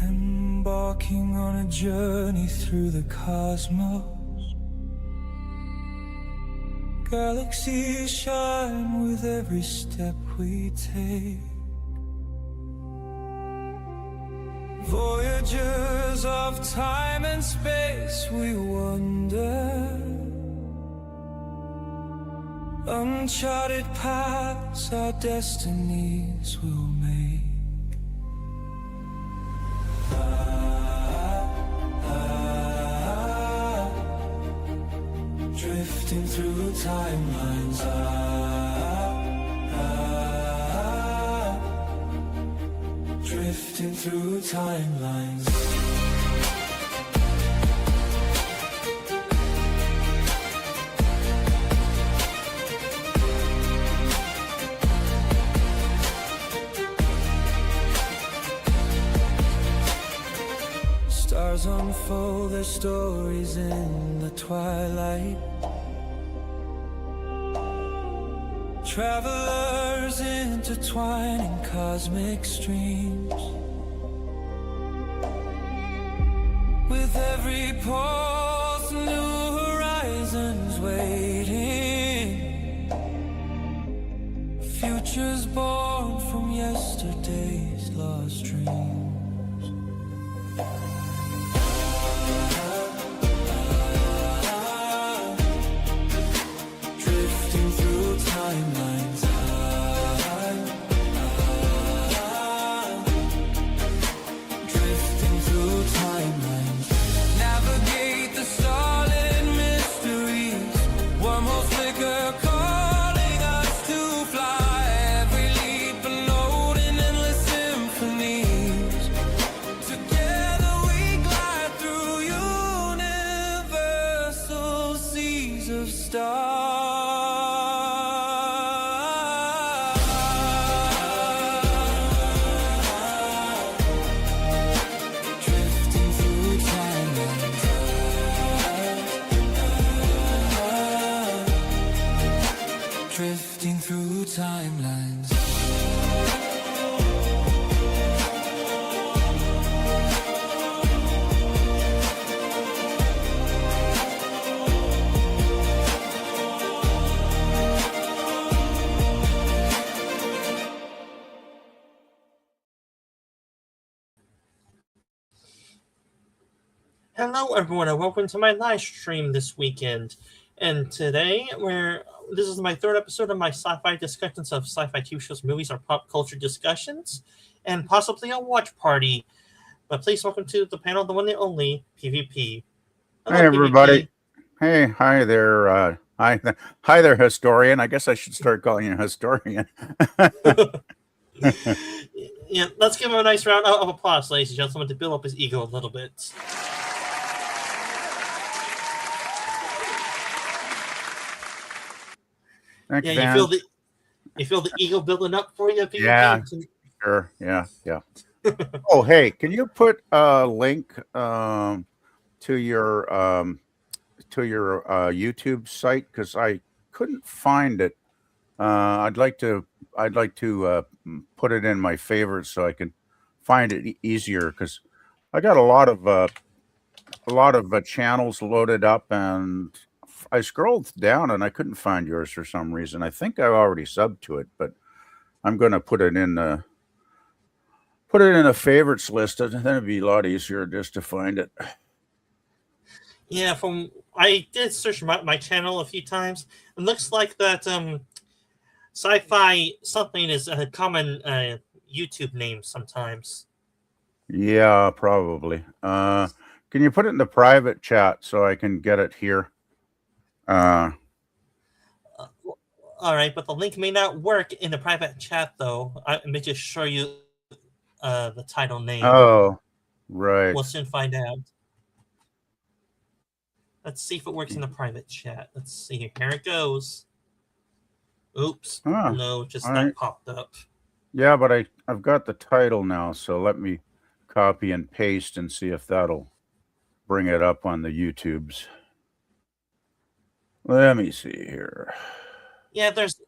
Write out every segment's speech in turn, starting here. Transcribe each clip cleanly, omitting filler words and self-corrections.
Embarking on a journey through the cosmos. Galaxies shine with every step we take. Voyagers of time and space, we wander. Uncharted paths our destinies will make. Drifting through timelines. Drifting through timelines. Stars unfold their stories in the twilight. Travelers intertwine in cosmic streams. With every pulse, new horizons waiting. Futures born from yesterday's lost dreams. Drifting through timelines. Drifting through timelines. Navigate the solid mysteries. Wormholes flicker, calling us to fly. Every leap a note in endless symphonies. Together we glide through universal seas of stars. Drifting through timelines. Drifting through timelines. Hello everyone and welcome to my live stream this weekend. And today this is my third episode of my sci-fi discussions of sci-fi TV shows, movies, or pop culture discussions, and possibly a watch party. But please welcome to the panel, the one and only PvP. Hello, Hey everybody. PvP. Hey, hi there. Hi there, historian. I guess I should start calling you historian. Yeah, let's give him a nice round of applause, ladies and gentlemen, to build up his ego a little bit. Thanks, Yeah, Dan. you feel the ego building up for you, PvP? Yeah. Sure. Yeah. Oh, hey, can you put a link to your YouTube site, because I couldn't find it. I'd like to put it in my favorites so I can find it easier, because I got a lot of channels loaded up, and I scrolled down and I couldn't find yours for some reason. I think I already subbed to it, but I'm going to put it in a favorites list, and then it'd be a lot easier just to find it. Yeah, I did search my channel a few times. It looks like that sci-fi something is a common YouTube name sometimes. Yeah, probably. Can you put it in the private chat so I can get it here? All right, but the link may not work in the private chat, though. I may just show you the title name. Oh, right. We'll soon find out. Let's see if it works in the private chat. Let's see. Here it goes. Oops. No, just that popped up. Yeah, but I've got the title now, so let me copy and paste and see if that'll bring it up on the YouTubes. Let me see here. Yeah, there's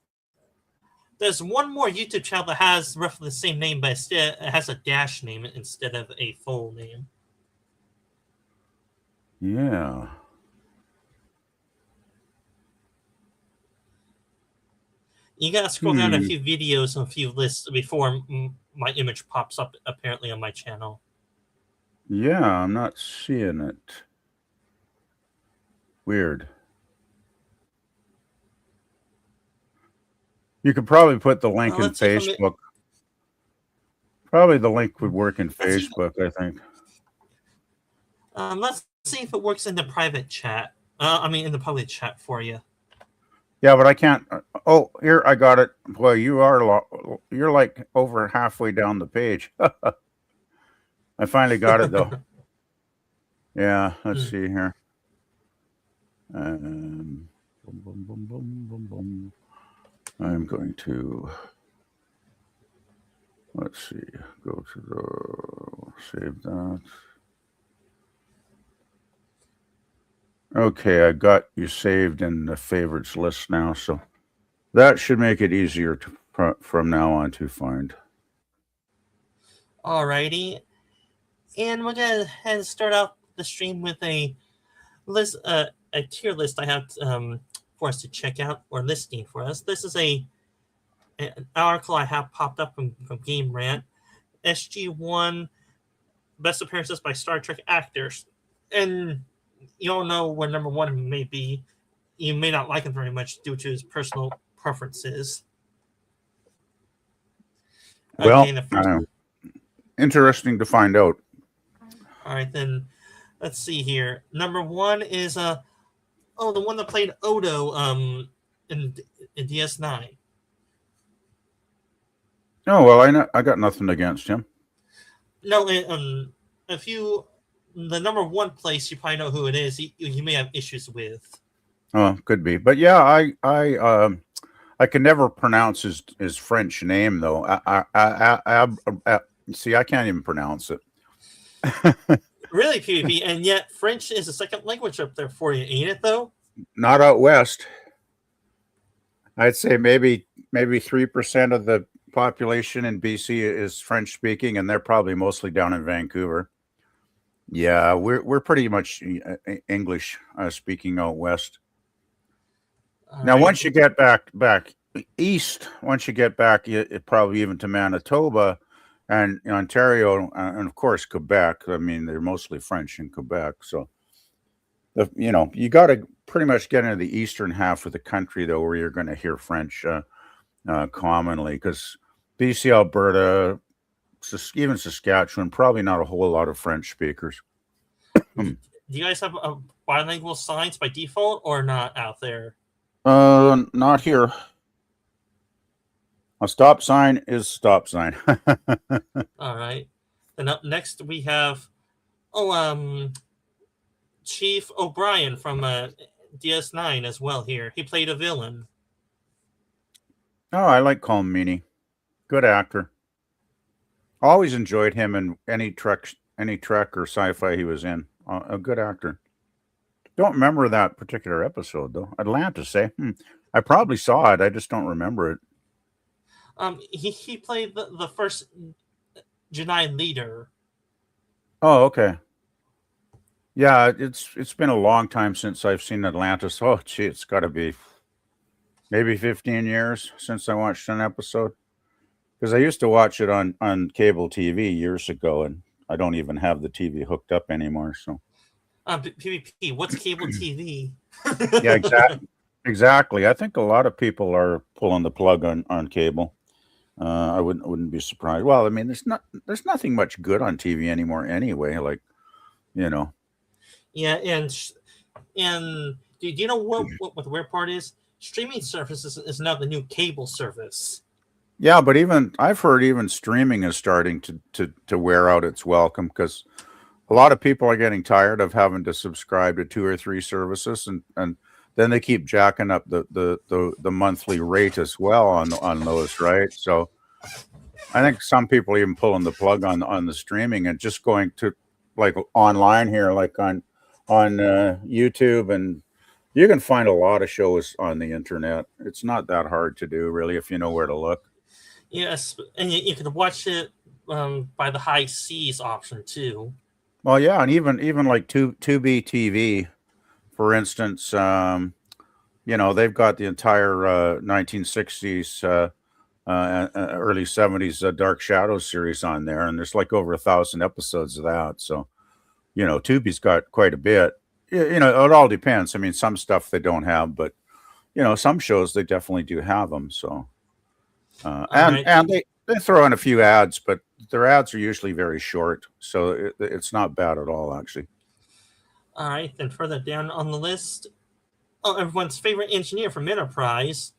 There's one more YouTube channel that has roughly the same name, but it has a dash name instead of a full name. Yeah. You gotta scroll down a few videos and a few lists before my image pops up, apparently, on my channel. Yeah, I'm not seeing it. Weird. You could probably put the link in Facebook. Probably the link would work in Facebook, I think. Let's see if it works in the private chat. In the public chat for you. Yeah, but I can't. Oh, here, I got it. Boy, you're like over halfway down the page. I finally got it, though. Yeah, let's see here. Boom, boom, boom, boom, boom, boom. I'm going to, let's see, go to the, save that. Okay, I got you saved in the favorites list now, so that should make it easier to, from now on to find. Alrighty, and we're gonna head start out the stream with a list, a tier list I have for us to check out, or listing for us. This is an article I have popped up from Game Rant. SG1 best appearances by Star Trek actors, and you all know where number one may be. You may not like him very much due to his personal preferences. Well, okay, interesting to find out. All right, then let's see here. Number one is the one that played Odo in DS9. Oh well, I got nothing against him. No, if you the number one place, you probably know who it is. You may have issues with. Oh, could be, but yeah, I can never pronounce his French name though. See, I can't even pronounce it. Really, PvP, and yet French is a second language up there for you, ain't it? Though not out west. I'd say maybe 3% of the population in BC is French speaking, and they're probably mostly down in Vancouver. Yeah, we're pretty much English speaking out west. Now, right. Once you get back east, once you get back, probably even to Manitoba and Ontario, and of course Quebec. I mean, they're mostly French in Quebec. So, you got to pretty much get into the eastern half of the country, though, where you're going to hear French commonly, because BC, Alberta, even Saskatchewan, probably not a whole lot of French speakers. Do you guys have bilingual signs by default or not out there? Not here. A stop sign is stop sign. All right. Then up next we have Chief O'Brien from DS9 as well here. He played a villain. Oh, I like Colm Meaney. Good actor. Always enjoyed him in any Trek or sci-fi he was in. A good actor. Don't remember that particular episode though. Atlantis, eh? I probably saw it. I just don't remember it. He played the first Jedi leader. Oh, okay. Yeah, it's been a long time since I've seen Atlantis. Oh, gee, it's got to be maybe 15 years since I watched an episode. Because I used to watch it on cable TV years ago, and I don't even have the TV hooked up anymore. So, PvP, what's cable TV? Yeah, exactly. I think a lot of people are pulling the plug on cable. I wouldn't be surprised. Well, I mean, there's nothing much good on TV anymore anyway. Like, Yeah, and do you know what the weird part is? Streaming services is now the new cable service. Yeah, but I've heard even streaming is starting to wear out its welcome, because a lot of people are getting tired of having to subscribe to 2 or 3 services, and then they keep jacking up the monthly rate as well on those, right? So I think some people are even pulling the plug on the streaming and just going to like online here, like on YouTube and You can find a lot of shows on the internet. It's not that hard to do, really, if you know where to look. Yes, and you could watch it by the high seas option too. Well, yeah, and even like Tubi TV, for instance, they've got the entire 1960s, early 70s Dark Shadows series on there, and there's like over 1,000 episodes of that. So, Tubi's got quite a bit. It all depends. I mean, some stuff they don't have, but some shows they definitely do have them. So, and they throw in a few ads, but their ads are usually very short, so it's not bad at all, actually. All right, then further down on the list, everyone's favorite engineer from Enterprise,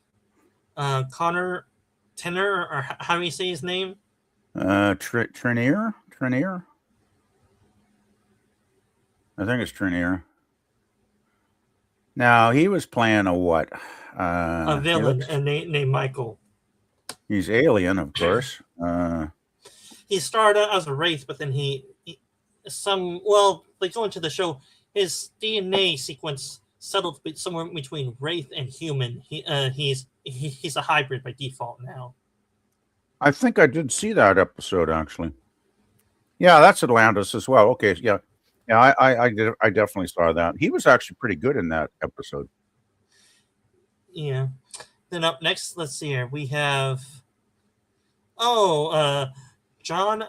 Connor Tenner, or how do you say his name? Trenier. I think it's Trenier. Now he was playing a what? A villain named Michael. He's alien, of course. He started out as a wraith, but then they go into the show. His DNA sequence settled somewhere between wraith and human. He's a hybrid by default now. I think I did see that episode actually. Yeah, that's Atlantis as well. Okay, yeah. I definitely saw that. He was actually pretty good in that episode. Yeah. Then up next, let's see here. We have John.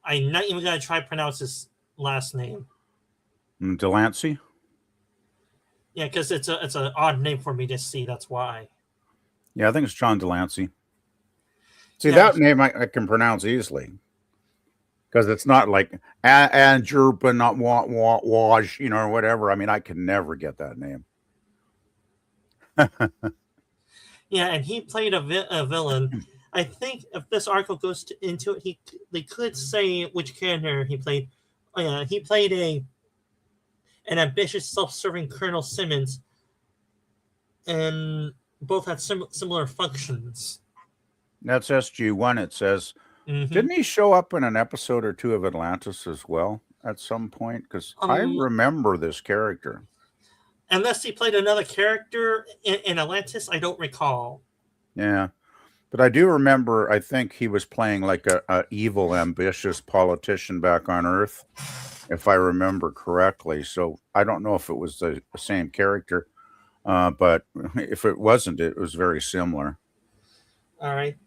I'm not even gonna try to pronounce his last name. Delancey. Yeah, because it's an odd name for me to see. That's why. Yeah, I think it's John Delancey. See, that name I can pronounce easily. Because it's not like Andrew, but not Waj, or whatever. I mean, I can never get that name. Yeah, and he played a villain. I think if this article goes into it, they could say which character he played. Oh yeah, he played an ambitious, self-serving Colonel Simmons, and both had similar functions. That's SG-1. It says. Mm-hmm. Didn't he show up in an episode or two of Atlantis as well at some point? Because I remember this character. Unless he played another character in Atlantis, I don't recall. Yeah, but I do remember. I think he was playing like a evil, ambitious politician back on Earth, if I remember correctly. So I don't know if it was the same character, but if it wasn't, it was very similar. All right.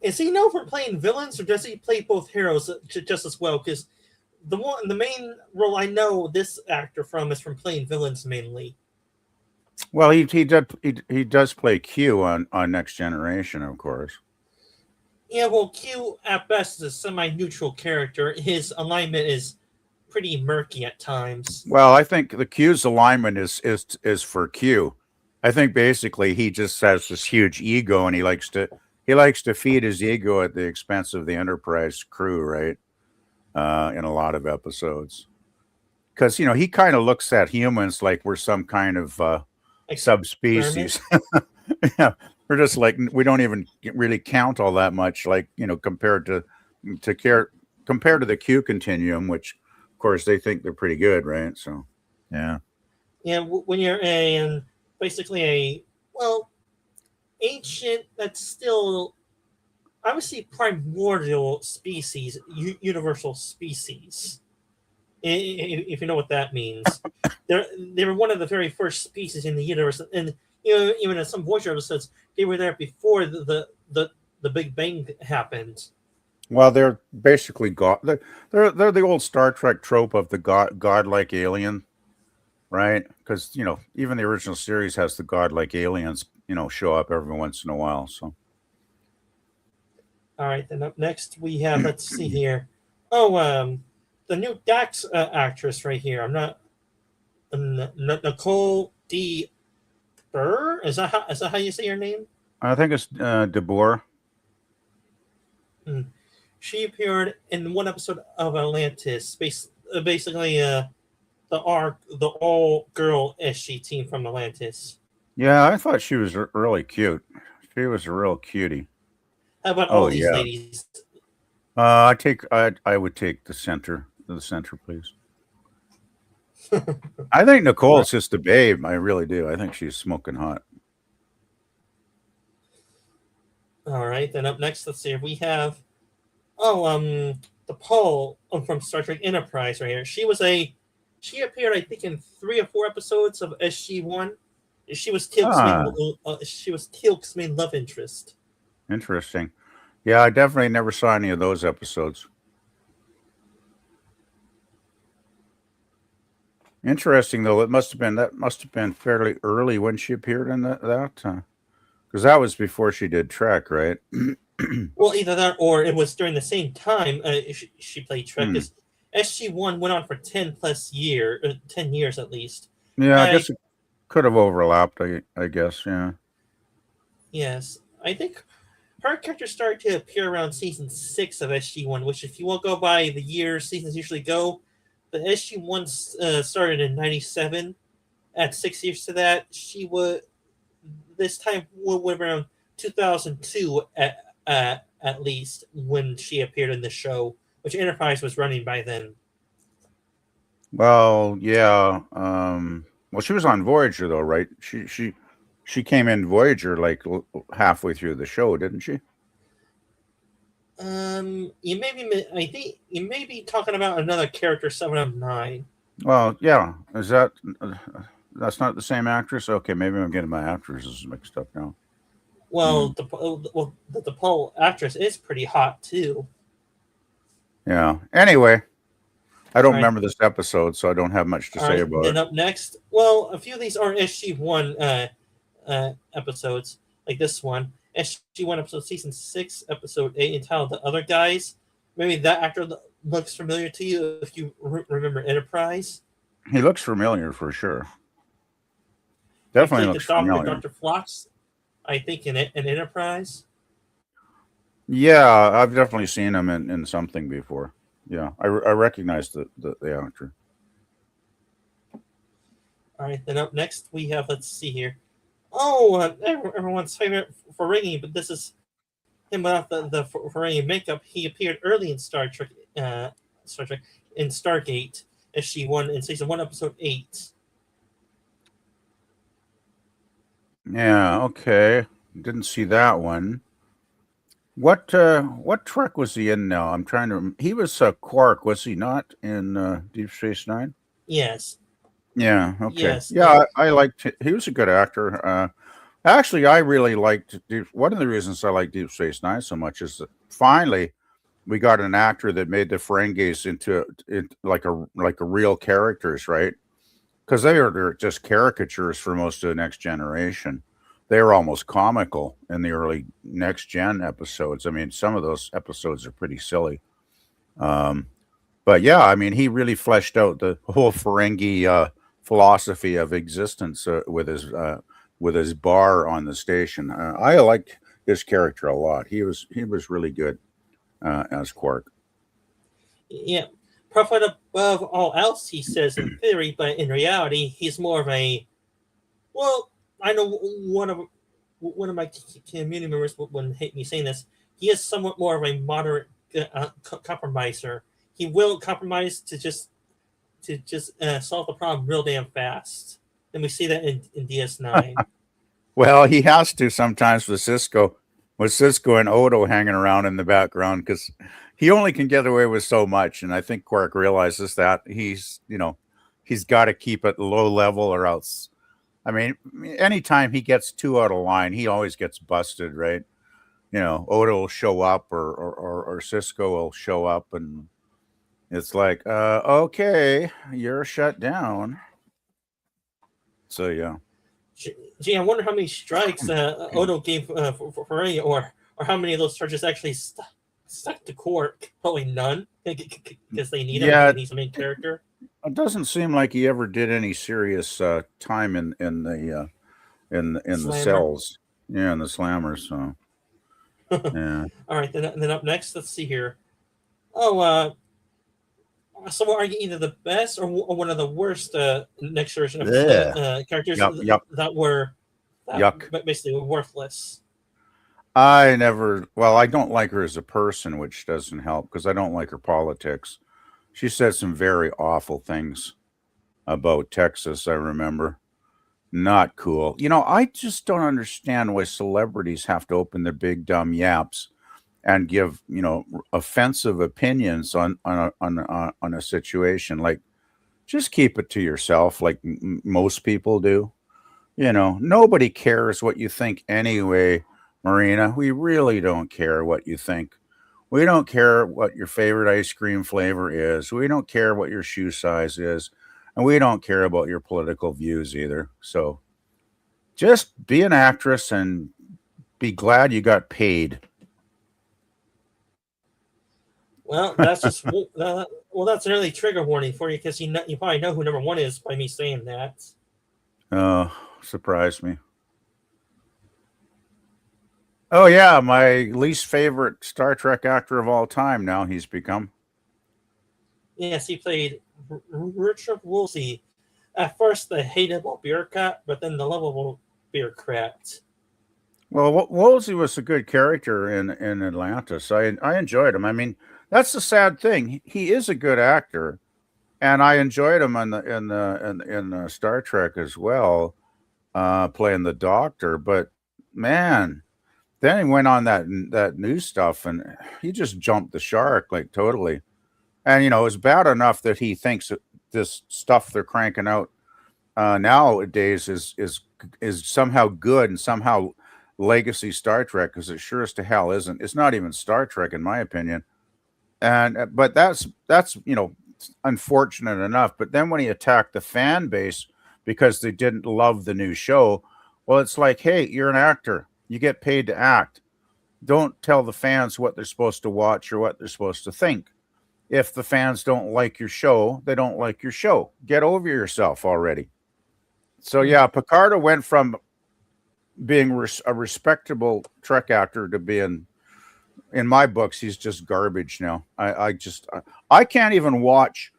Is he known for playing villains, or does he play both heroes just as well? Because the main role I know this actor from is from playing villains mainly. Well, he does play Q on Next Generation, of course. Yeah, well, Q at best is a semi-neutral character. His alignment is pretty murky at times. Well, I think the Q's alignment is for Q. I think basically he just has this huge ego, and he likes to feed his ego at the expense of the Enterprise crew, right? In a lot of episodes. Because, he kind of looks at humans like we're some kind of subspecies. Yeah, we're just like, we don't even really count all that much, like, compared to the Q continuum, which, of course, they think they're pretty good, right? So, yeah. Yeah, when you're basically ancient, that's still, I would say, primordial species, universal species. If you know what that means, they were one of the very first species in the universe, and even in some Voyager episodes, they were there before the Big Bang happened. Well, they're basically they're the old Star Trek trope of the godlike alien, right? Because even the original series has the godlike aliens, show up every once in a while. So, all right, then up next we have, let's see here. The new Dax actress right here. I'm not Nicole D. Burr. Is that how you say your name? I think it's DeBoer. She appeared in one episode of Atlantis, basically the all-girl SG team from Atlantis. Yeah, I thought she was really cute. She was a real cutie. How about all these ladies? I would take the center, please. I think Nicole's just a babe. I really do. I think she's smoking hot. All right, then up next, let's see here. We have the Paul from Star Trek Enterprise right here. She appeared, I think, in 3 or 4 episodes of SG-1. She was Teal'c's main love interest. Interesting. Yeah, I definitely never saw any of those episodes. Interesting though. That must have been fairly early when she appeared in that because that was before she did Trek, right? Well, either that or it was during the same time she played Trek. Hmm. SG-1 went on for 10 years at least. Yeah, I guess it could have overlapped. I guess. Yeah. Yes, I think her character started to appear around season 6 of SG-1, which, if you will go by the years seasons usually go, the SG-1 started in '97. Add 6 years to that, she would this time would around 2002 at least when she appeared in the show, which Enterprise was running by then. Well, yeah. Well, she was on Voyager though, right? She came in Voyager like halfway through the show, didn't she? You may be. I think you may be talking about another character, 7 of 9. Well, yeah. Is that's not the same actress? Okay, maybe I'm getting my actresses mixed up now. Well, the Paul actress is pretty hot too. Yeah. Anyway, I don't All right. remember this episode, so I don't have much to say about Then it. up next, well, a few of these are SG-1 episodes, like this one. SG-1 episode season 6, episode 8, entitled "The Other Guys." Maybe that actor looks familiar to you if you remember Enterprise. He looks familiar for sure. Definitely looks familiar. Dr. Phlox, I think, in Enterprise. Yeah, I've definitely seen him in something before. Yeah, I recognize the actor. All right, then up next we have, let's see here. Oh, everyone's favorite Ferengi, but this is him without the Ferengi makeup. He appeared early in Star Trek in Stargate SG-1 in season 1, episode 8. Yeah, okay. Didn't see that one. What Trek was he in now? I'm trying to. He was Quark, was he not in Deep Space Nine? Yes. Yeah. Okay. Yes. Yeah, I liked. He was a good actor. Actually, I really liked. One of the reasons I like Deep Space Nine so much is that finally we got an actor that made the Ferengis into like a real characters, right? Because they're just caricatures for most of the Next Generation. They were almost comical in the early Next Gen episodes. I mean, some of those episodes are pretty silly. But yeah, I mean, he really fleshed out the whole Ferengi philosophy of existence with his bar on the station. I liked his character a lot. He was really good as Quark. Yeah. Prophet above all else, he says in theory, but in reality, he's more of a. Well, I know one of my community members wouldn't hate me saying this. He is somewhat more of a moderate compromiser. He will compromise to just solve the problem real damn fast, and we see that in DS9. Well, he has to sometimes with Cisco and Odo hanging around in the background because he only can get away with so much. And I think Quark realizes that he's got to keep it low level or else. I mean, anytime he gets too out of line, he always gets busted, right? Odo will show up or Cisco will show up and it's like, okay, you're shut down. So, yeah. Gee, I wonder how many strikes Odo gave for any, or how many of those charges actually stuck to Quark. Probably none, because they need him. Yeah, He's the main character. It doesn't seem like he ever did any serious time in the cells. Yeah, in the slammers. So, yeah. All right, then up next, let's see here. Oh, some will argue either the best or one of the worst Next Generation characters that were basically worthless. I don't like her as a person, which doesn't help because I don't like her politics. She said some very awful things. about Texas, I remember. Not cool. I just don't understand why celebrities have to open their big dumb yaps and give, offensive opinions on a situation. Like, just keep it to yourself, like most people do. Nobody cares what you think anyway, Marina. We really don't care what you think. We don't care what your favorite ice cream flavor is. We don't care what your shoe size is. And we don't care about your political views either. So just be an actress and be glad you got paid. Well, that's just well, that's an early trigger warning for you because you probably know who number one is by me saying that. Surprised me. Oh yeah, my least favorite Star Trek actor of all time. Now he's become. Yes, he played Richard Woolsey. At first, the hateable bureaucrat, but then the lovable bureaucrat. Well, Woolsey was a good character in Atlantis. I enjoyed him. I mean, that's the sad thing. He is a good actor, and I enjoyed him in Star Trek as well, playing the Doctor. But man, then he went on that new stuff, and he just jumped the shark like totally. And it's bad enough that he thinks that this stuff they're cranking out nowadays is somehow good and somehow legacy Star Trek, because it sure as to hell isn't. It's not even Star Trek in my opinion. And but that's unfortunate enough. But then when he attacked the fan base because they didn't love the new show, well, it's like, hey, you're an actor. You get paid to act. Don't tell the fans what they're supposed to watch or what they're supposed to think. If the fans don't like your show, they don't like your show. Get over yourself already. So yeah, Picardo went from being a respectable Trek actor to being, in my books, he's just garbage now. I can't even watch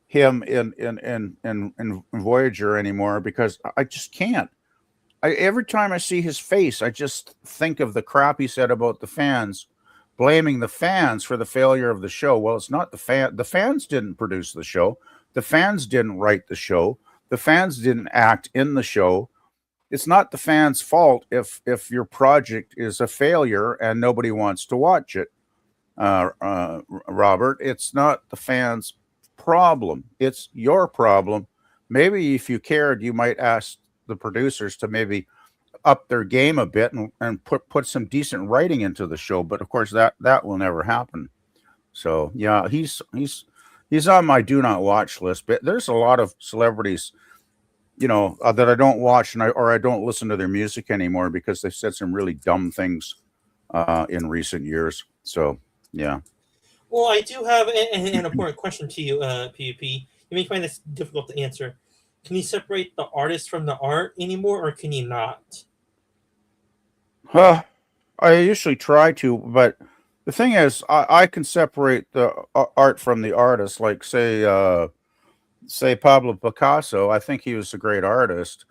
him in Voyager anymore because I just can't. Every time I see his face, I just think of the crap he said about the fans, blaming the fans for the failure of the show. Well, it's not the fan. The fans didn't produce the show. The fans didn't write the show. The fans didn't act in the show. It's not the fans' fault if your project is a failure and nobody wants to watch it, Robert. It's not the fans' problem. It's your problem. Maybe if you cared, you might ask the producers to maybe up their game a bit and put some decent writing into the show. But of course, that will never happen. So yeah, he's on my do not watch list. But there's a lot of celebrities, that I don't watch or I don't listen to their music anymore because they've said some really dumb things in recent years. So yeah. Well, I do have an important question to you, PUP. You may find this difficult to answer. Can you separate the artist from the art anymore, or can you not? I usually try to, but the thing is, I can separate the art from the artist. Like say Pablo Picasso. I think he was a great artist.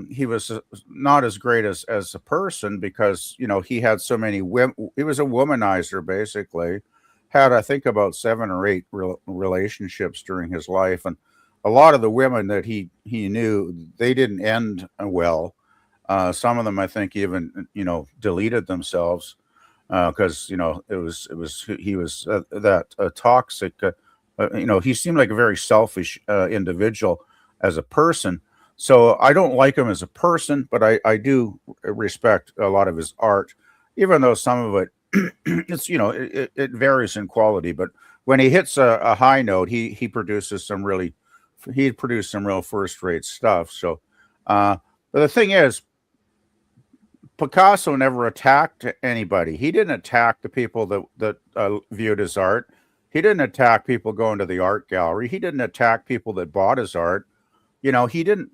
He was not as great as a person because he had so many women. He was a womanizer basically. Had I think about 7 or 8 relationships during his life, and a lot of the women that he knew, they didn't end well. Some of them, I think, even deleted themselves because he was that toxic. He seemed like a very selfish individual as a person. So I don't like him as a person, but I do respect a lot of his art, even though some of it it's it varies in quality. But when he hits a high note, he produces some really. He produced some real first-rate stuff. So, but the thing is, Picasso never attacked anybody. He didn't attack the people that viewed his art. He didn't attack people going to the art gallery. He didn't attack people that bought his art. He didn't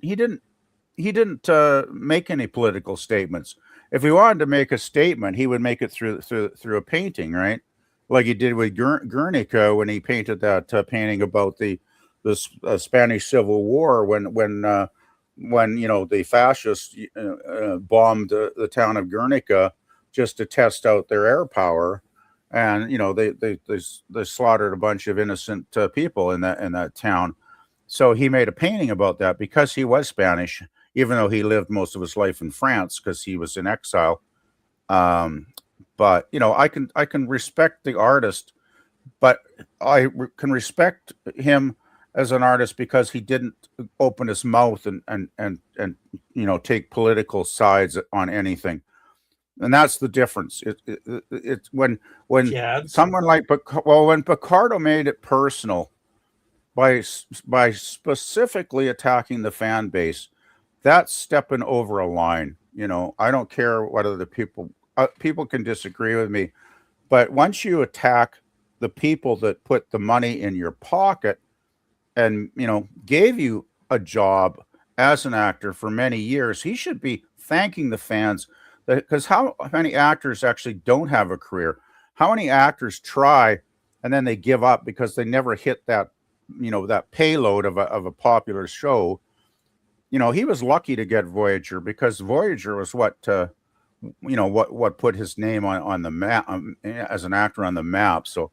make any political statements. If he wanted to make a statement, he would make it through a painting, right? Like he did with Guernica when he painted that painting about the Spanish Civil War when the fascists bombed the town of Guernica just to test out their air power, and they slaughtered a bunch of innocent people in that town. So he made a painting about that because he was Spanish, even though he lived most of his life in France because he was in exile. Um, but I can respect the artist, but can respect him as an artist because he didn't open his mouth and take political sides on anything, and that's the difference. It's when Jabs. someone like when Picardo made it personal by specifically attacking the fan base, that's stepping over a line. I don't care what other people can disagree with me, but once you attack the people that put the money in your pocket and gave you a job as an actor for many years, he should be thanking the fans. Because how many actors actually don't have a career? How many actors try and then they give up because they never hit that that payload of a popular show? He was lucky to get Voyager because Voyager was what put his name on the map, as an actor on the map. So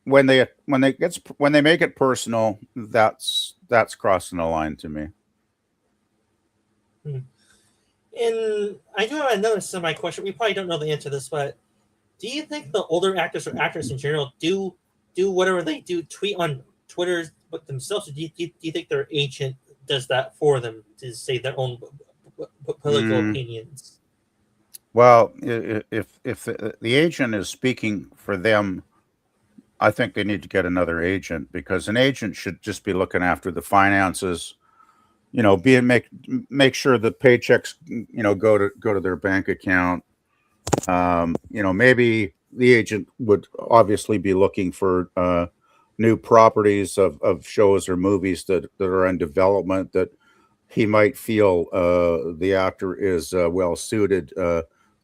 when they make it personal, that's crossing the line to me. And I do have another semi question. We probably don't know the answer to this, but do you think the older actors or actors in general do whatever they do, tweet on Twitter but themselves? Or do you think their agent does that for them to say their own political opinions? Well, if the agent is speaking for them, I think they need to get another agent, because an agent should just be looking after the finances, make sure the paychecks, go to their bank account. Maybe the agent would obviously be looking for new properties of shows or movies that are in development that he might feel the actor is well suited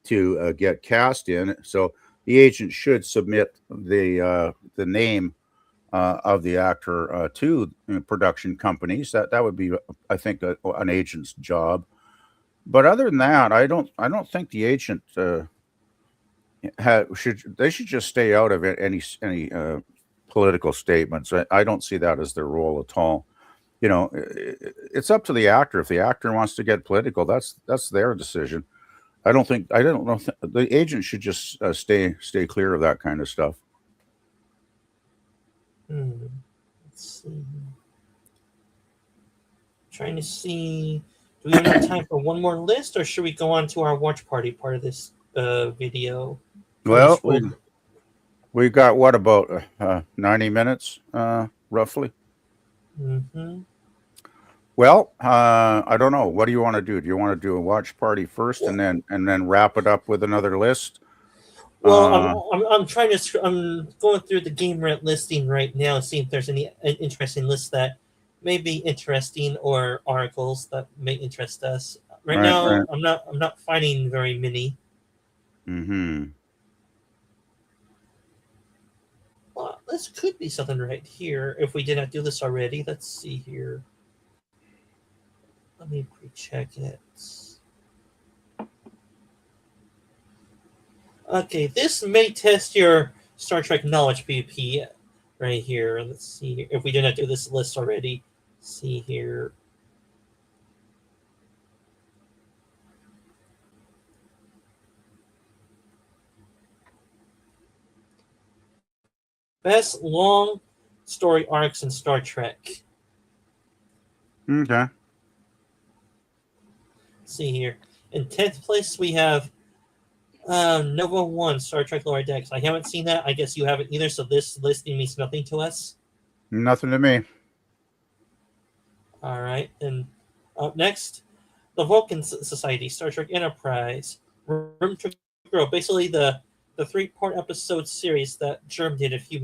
to get cast in. So the agent should submit the name of the actor to production companies. That would be, I think, an agent's job. But other than that, I don't think the agent should just stay out of it, any political statements. I don't see that as their role at all. It's up to the actor. If the actor wants to get political, that's their decision. I don't know. The agent should just stay clear of that kind of stuff. Let's see. Trying to see. Do we have enough time for one more list, or should we go on to our watch party part of this video? Well, we got what, about 90 minutes, roughly. Mm-hmm. Well, I don't know. What do you want to do? Do you want to do a watch party first and then wrap it up with another list? Well, I'm going through the Game Rant listing right now, seeing if there's any interesting lists that may be interesting, or articles that may interest us. Right now, right. I'm not finding very many. Mm-hmm. Well, this could be something right here if we did not do this already. Let's see here. Let me pre-check it. Okay, this may test your Star Trek knowledge, PP, right here. Let's see if we did not do this list already. See here. Best long story arcs in Star Trek. Okay. See here. In 10th place, we have Nova 1, Star Trek Lower Decks. I haven't seen that. I guess you haven't either, so this listing means nothing to us. Nothing to me. All right. And up next, the Vulcan Society, Star Trek Enterprise, Room to Grow. Basically, the 3-part episode series that Germ did a few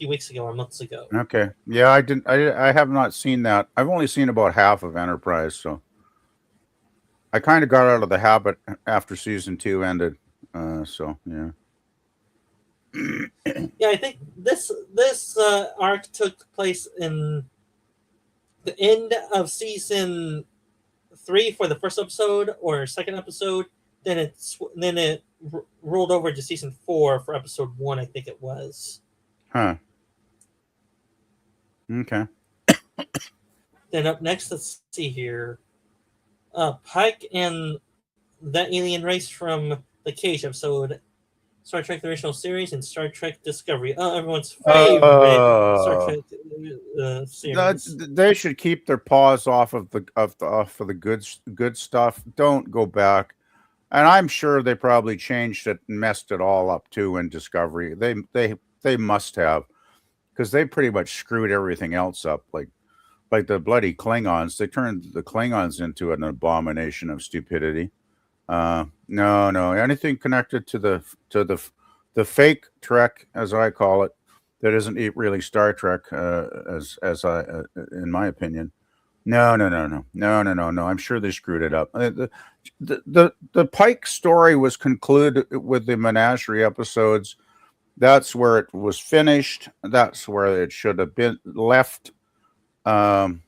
weeks ago or months ago. Okay. Yeah, I have not seen that. I've only seen about half of Enterprise, so I kind of got out of the habit after season 2 ended. So yeah. Yeah, I think this arc took place in the end of season 3 for the first episode or second episode. Then it rolled over to season 4 for episode 1, I think it was. Huh. Okay. Then up next, let's see here. Pike and that alien race from the Cage episode, Star Trek: The Original Series, and Star Trek: Discovery. Everyone's favorite Star Trek series. They should keep their paws off of the good stuff. Don't go back. And I'm sure they probably changed it and messed it all up too in Discovery. They must have, because they pretty much screwed everything else up. Like the bloody Klingons, they turned the Klingons into an abomination of stupidity. No, anything connected to the fake Trek, as I call it, that isn't really Star Trek, as I, in my opinion. No. I'm sure they screwed it up. The Pike story was concluded with the Menagerie episodes. That's where it was finished. That's where it should have been left. When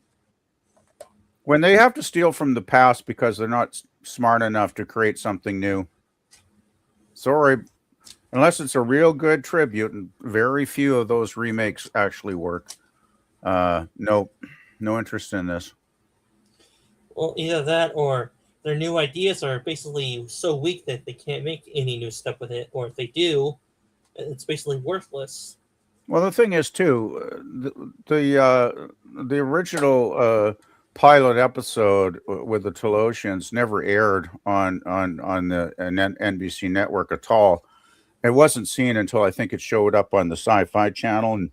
they have to steal from the past because they're not smart enough to create something new, sorry, unless it's a real good tribute, and very few of those remakes actually work. No interest in this. Well, either that or their new ideas are basically so weak that they can't make any new stuff with it, or if they do, it's basically worthless. Well, the thing is, too, the original pilot episode with the Telosians never aired on the NBC network at all. It wasn't seen until I think it showed up on the Sci-Fi channel in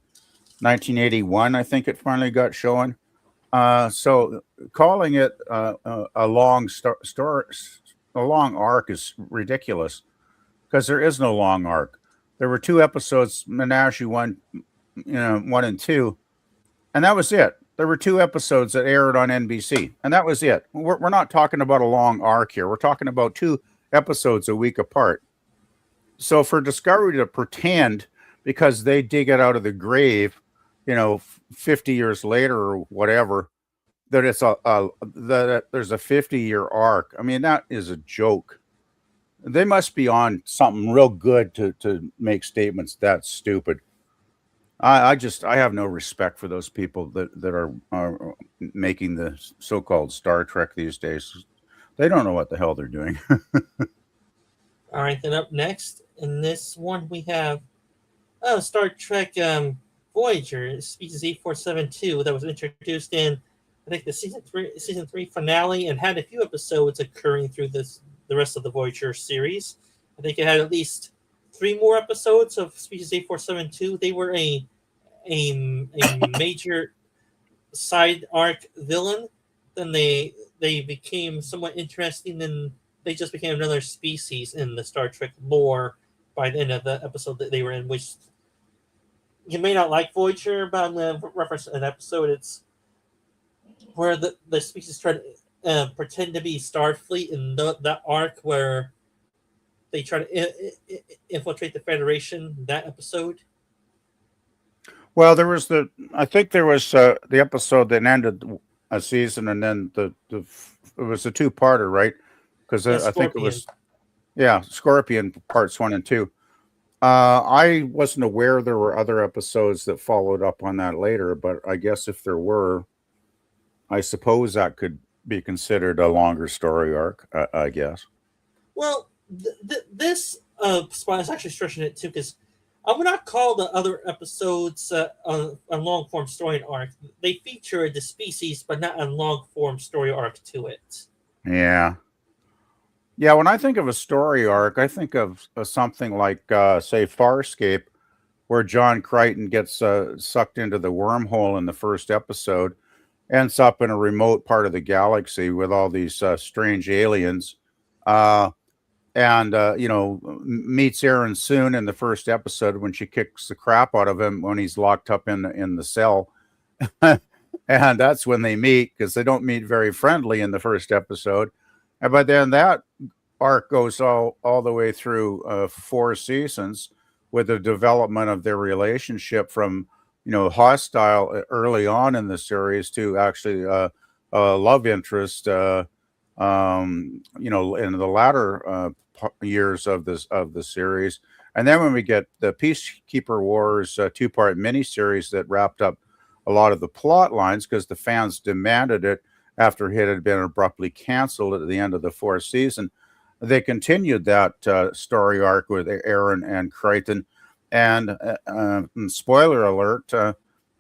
1981. I think it finally got shown. So calling it a long a long arc is ridiculous, because there is no long arc. There were 2 episodes, Menagerie 1 and 2, and that was it. There were 2 episodes that aired on NBC, and that was it. We're not talking about a long arc here. We're talking about 2 episodes a week apart. So for Discovery to pretend, because they dig it out of the grave, 50 years later or whatever, that it's that there's a 50-year arc. I mean, that is a joke. They must be on something real good to make statements that stupid. I have no respect for those people that are making the so-called Star Trek these days. They don't know what the hell they're doing. All right, then up next in this one we have Star Trek Voyager, species 8472, that was introduced in, I think, the season 3 finale, and had a few episodes occurring through the rest of the Voyager series. I think it had at least 3 more episodes of species 8472. They were a major side arc villain. Then they became somewhat interesting, and they just became another species in the Star Trek lore by the end of the episode that they were in, which you may not like Voyager, but I'm going to reference an episode. It's where the species try to pretend to be Starfleet in that arc where they try to infiltrate the Federation, that episode. Well, there was I think there was the episode that ended a season, and then it was a 2-parter, right? Because I think it was, Scorpion parts 1 and 2. I wasn't aware there were other episodes that followed up on that later, but I guess if there were, I suppose that could be considered a longer story arc, I guess. Well, this spot is actually stretching it too, because I would not call the other episodes a long-form story arc. They feature the species, but not a long-form story arc to it. Yeah. Yeah, when I think of a story arc, I think of something like, say, Farscape, where John Crichton gets sucked into the wormhole in the first episode, ends up in a remote part of the galaxy with all these strange aliens, and meets Aaron Soon in the first episode when she kicks the crap out of him when he's locked up in the cell. And that's when they meet, because they don't meet very friendly in the first episode. But then that arc goes all the way through 4 seasons, with the development of their relationship from hostile early on in the series to actually a love interest in the latter years of the series. And then when we get the Peacekeeper Wars 2-part miniseries that wrapped up a lot of the plot lines because the fans demanded it after it had been abruptly canceled at the end of the fourth season. They continued that story arc with Aaron and Crichton, and spoiler alert,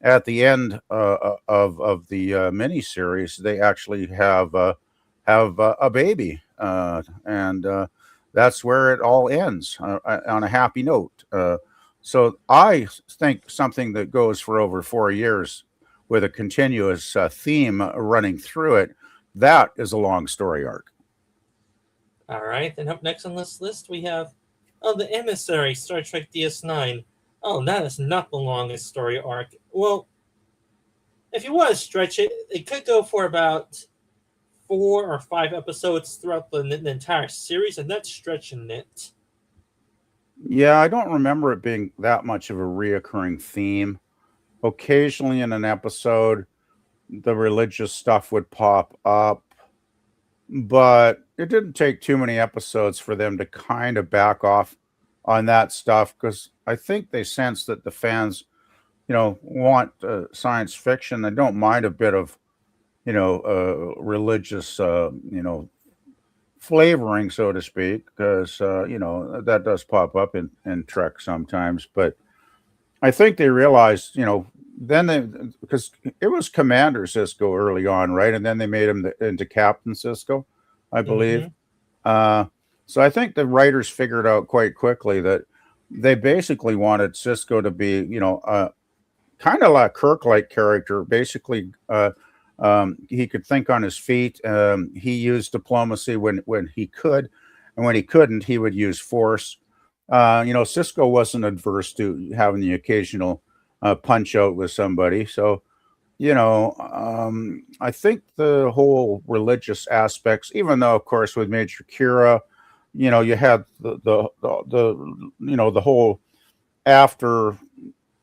at the end of the miniseries, they actually have a baby, and that's where it all ends on a happy note. So I think something that goes for over 4 years with a continuous theme running through it, that is a long story arc. All right, then up next on this list we have the Emissary, Star Trek DS9. Oh, that is not the longest story arc. Well, if you want to stretch it, it could go for about 4 or 5 episodes throughout the entire series, and that's stretching it. Yeah, I don't remember it being that much of a reoccurring theme. Occasionally in an episode, the religious stuff would pop up, but it didn't take too many episodes for them to kind of back off on that stuff because I think they sense that the fans, want science fiction. They don't mind a bit of, religious, flavoring, so to speak, because, that does pop up in Trek sometimes. But I think they realized, then because it was Commander Cisco early on, right? And then they made him into Captain Cisco, I believe. So I think the writers figured out quite quickly that they basically wanted Cisco to be, kind of like Kirk-like character. Basically, he could think on his feet. He used diplomacy when he could, and when he couldn't, he would use force. Cisco wasn't adverse to having the occasional punch out with somebody. So, I think the whole religious aspects, even though, of course, with Major Kira, you had the whole after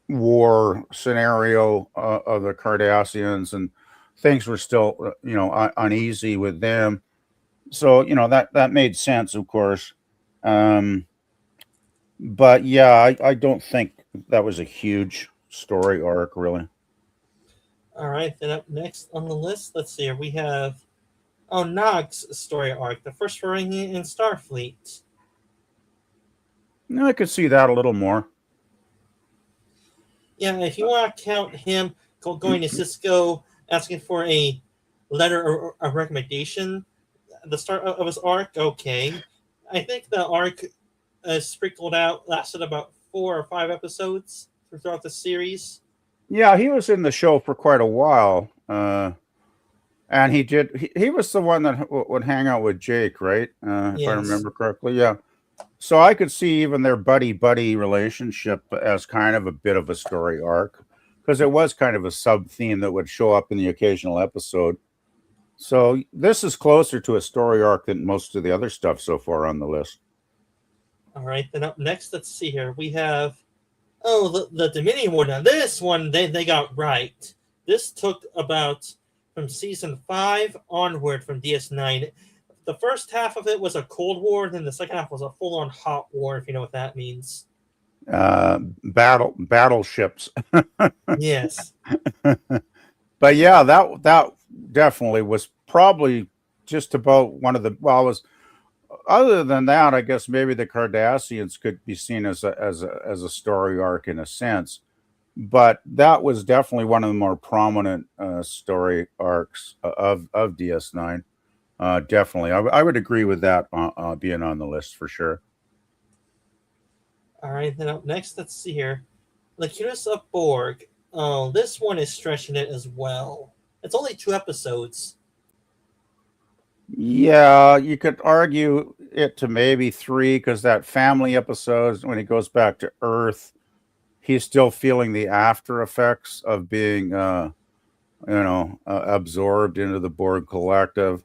war scenario of the Cardassians, and things were still, uneasy with them. So, that made sense, of course. But yeah, I don't think that was a huge story arc, really. All right, then up next on the list, let's see here, we have Nog's story arc, the first Ferengi in Starfleet. I could see that a little more. Yeah, if you want to count him going to Cisco, asking for a letter or a recommendation at the start of his arc, okay. I think the arc sprinkled out lasted about 4 or 5 episodes throughout the series. Yeah, he was in the show for quite a while. And he was the one that would hang out with Jake, right? If I remember correctly. Yeah. So I could see even their buddy relationship as kind of a bit of a story arc, because it was kind of a sub theme that would show up in the occasional episode. So this is closer to a story arc than most of the other stuff so far on the list. All right, then up next, let's see here. We have the Dominion War. Now this one they got right. This took about from season 5 onward from DS9. The first half of it was a Cold War, then the second half was a full-on hot war, if you know what that means. Battleships. Yes. But yeah, that definitely was probably just about one of the other than that, I guess maybe the Cardassians could be seen as a story arc in a sense. But that was definitely one of the more prominent story arcs of DS9. Definitely. I would agree with that being on the list for sure. All right, then up next, let's see here. Locutus of Borg. Oh, this one is stretching it as well. It's only 2 episodes. Yeah, you could argue it to maybe 3 because that family episode, when he goes back to Earth, he's still feeling the after effects of being, absorbed into the Borg collective.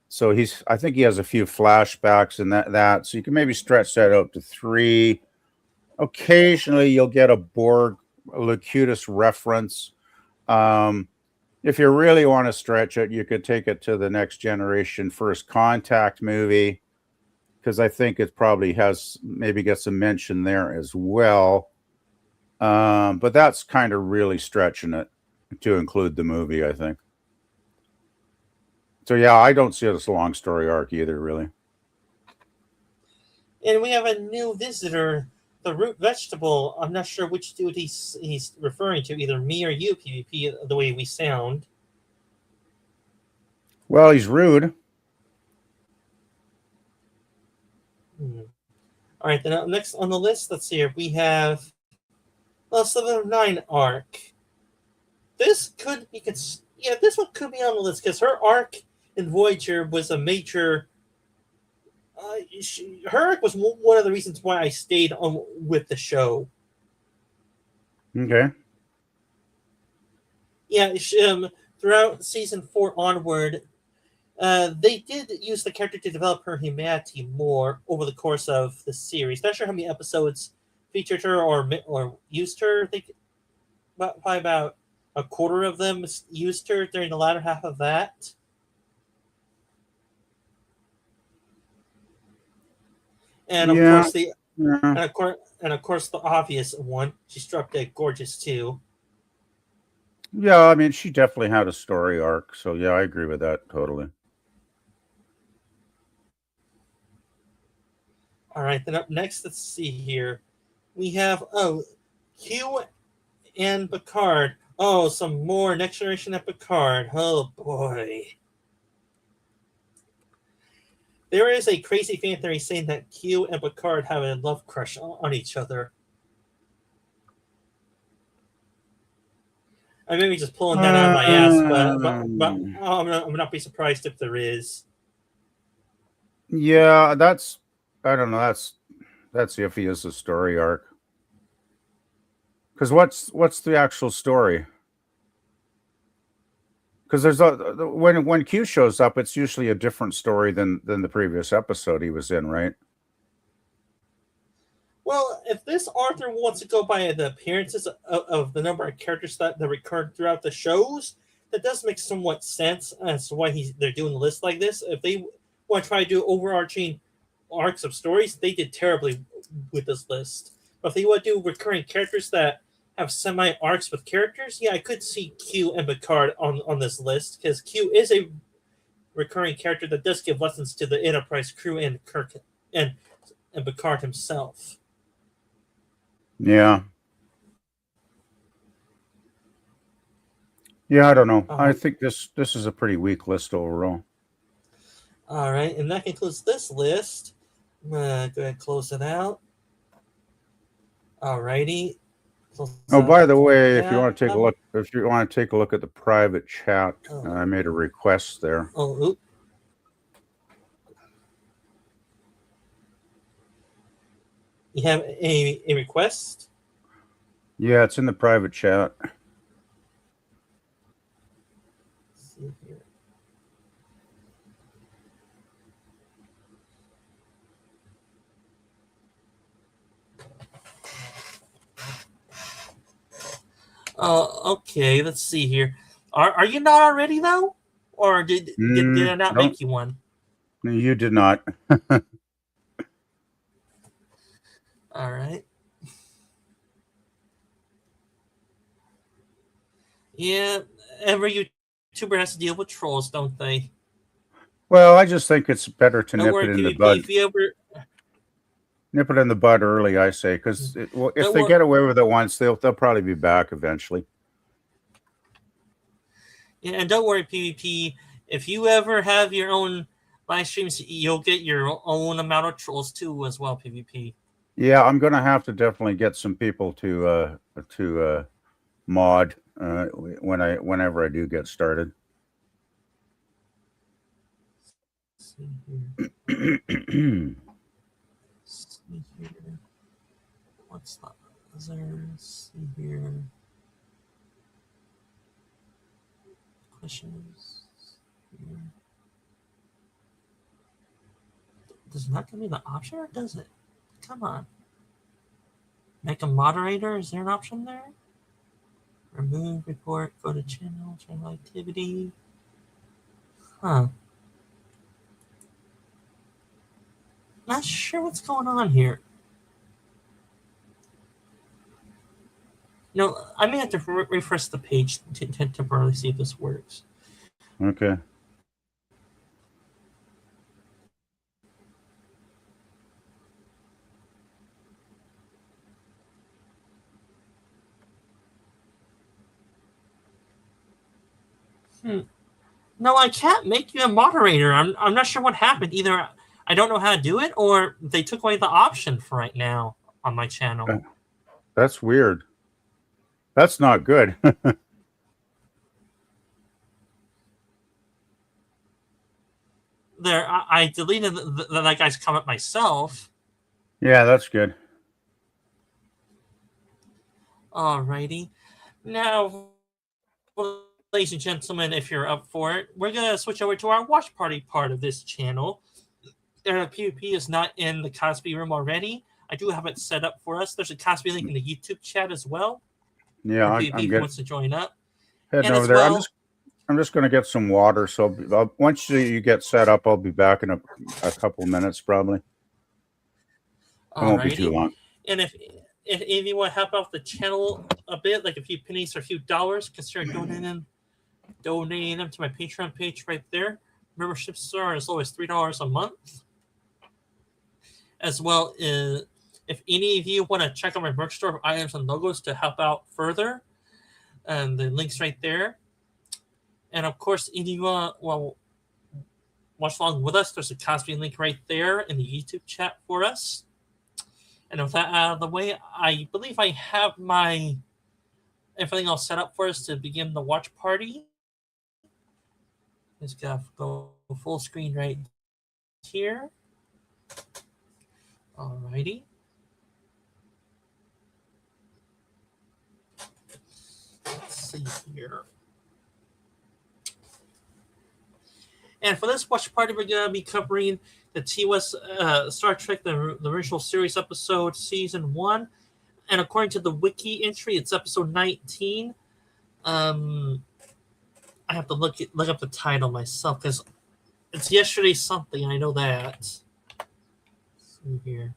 So I think he has a few flashbacks and that. So you can maybe stretch that out to 3. Occasionally, you'll get a Borg Locutus reference. If you really want to stretch it, you could take it to the Next Generation First Contact movie, because I think it probably gets a mention there as well. But that's kind of really stretching it. to include the movie, I think. So yeah, I don't see it as a long story arc either, really. And we have a new visitor, the root vegetable. I'm not sure which dude he's referring to, either me or you, PvP, the way we sound. Well, he's rude. All right, then next on the list, let's see here. We have 7 of 9 arc. This could be, this one could be on the list because her arc in Voyager was a major. Her arc was one of the reasons why I stayed on with the show. Okay. Yeah, throughout season 4 onward, they did use the character to develop her humanity more over the course of the series. Not sure how many episodes featured her or used her. I think probably about a quarter of them used her during the latter half of that. And of course and of course the obvious one, she's drop dead gorgeous too. Yeah, I mean, she definitely had a story arc, so yeah, I agree with that totally. All right, then up next, let's see here. We have Q and Picard. Oh, some more Next Generation at Picard. Oh boy. There is a crazy fan theory saying that Q and Picard have a love crush on each other. I may be just pulling that out of my ass, but I'm not be surprised if there is. Yeah, I don't know. That's iffy as a story arc. Because what's the actual story? Because there's when Q shows up, it's usually a different story than the previous episode he was in, right? Well, if this author wants to go by the appearances of the number of characters that recur throughout the shows, that does make somewhat sense as to why they're doing a list like this. If they want to try to do overarching arcs of stories, they did terribly with this list. But if they want to do recurring characters that have semi-arcs with characters, yeah, I could see Q and Picard on this list, because Q is a recurring character that does give lessons to the Enterprise crew and Kirk and Picard himself. Yeah. Yeah, I don't know. I think this is a pretty weak list overall. All right, and that concludes this list. I'm gonna go ahead and close it out. All righty. Oh, by the way, if you want to take a look at the private chat, I made a request there. Oh, you have a request? Yeah, it's in the private chat. Let's see here. Okay. Let's see here. Are you not already though, or did I not make you one? No, you did not. All right. Yeah, every YouTuber has to deal with trolls, don't they? Well, I just think it's better to nip it in the bud. Nip it in the bud early, I say, because if they get away with it once, they'll probably be back eventually. Yeah, and don't worry, PvP. If you ever have your own live streams, you'll get your own amount of trolls too, as well, PvP. Yeah, I'm gonna have to definitely get some people to mod whenever I do get started. Let's see here. See here. What's that? Is there? See here. Questions. Here. Does it not give me the option, or does it? Come on. Make a moderator. Is there an option there? Remove report. Go to channel activity. Huh. Not sure what's going on here. No, I may have to refresh the page to temporarily see if this works. Okay. No, I can't make you a moderator. I'm not sure what happened. Either I don't know how to do it, or they took away the option for right now on my channel. That's weird. That's not good. There, I deleted that guy's comment myself. Yeah, that's good. Alrighty. Now, ladies and gentlemen, if you're up for it, we're going to switch over to our watch party part of this channel. PvP is not in the Cosby room already. I do have it set up for us. There's a Cosby link in the YouTube chat as well. Yeah, For I'm PvP who good. wants to join up. Heading And over as there. well, I'm just going to get some water. So once you get set up, I'll be back in a couple minutes probably. It won't be too alrighty. long. And if you want to help out the channel a bit, like a few pennies or a few dollars, consider donating them to my Patreon page right there. Memberships are as low as $3 a month. As well as if any of you want to check out my merch store of items and logos to help out further, and the link's right there. And of course, if you watch along with us, there's a Cosby link right there in the YouTube chat for us. And with that out of the way, I believe I have everything all set up for us to begin the watch party. Just gotta go full screen right here. Alrighty. Let's see here. And for this watch party, we're going to be covering the TOS Star Trek, the original series episode, season 1. And according to the wiki entry, it's episode 19. I have to look up the title myself because it's yesterday something. I know that. Let's see here.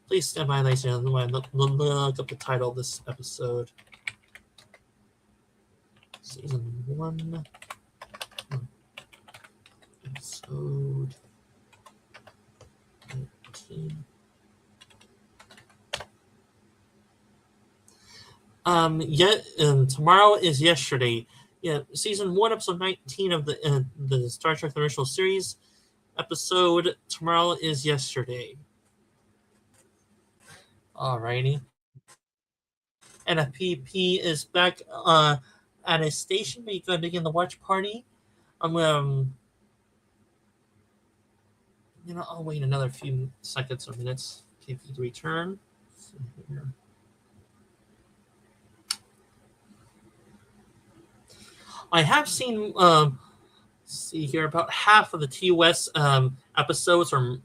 Please stand by, ladies and gentlemen. Look up the title of this episode. Season 1. Episode 19. Tomorrow is yesterday. Yeah, season 1, episode 19 of the Star Trek the original series episode. Tomorrow is yesterday. Alrighty. And if PP is back at his station, but you can begin the watch party. I'm I'll wait another few seconds or minutes. PP to return. Let's see here. I have seen see here about half of the TOS episodes, or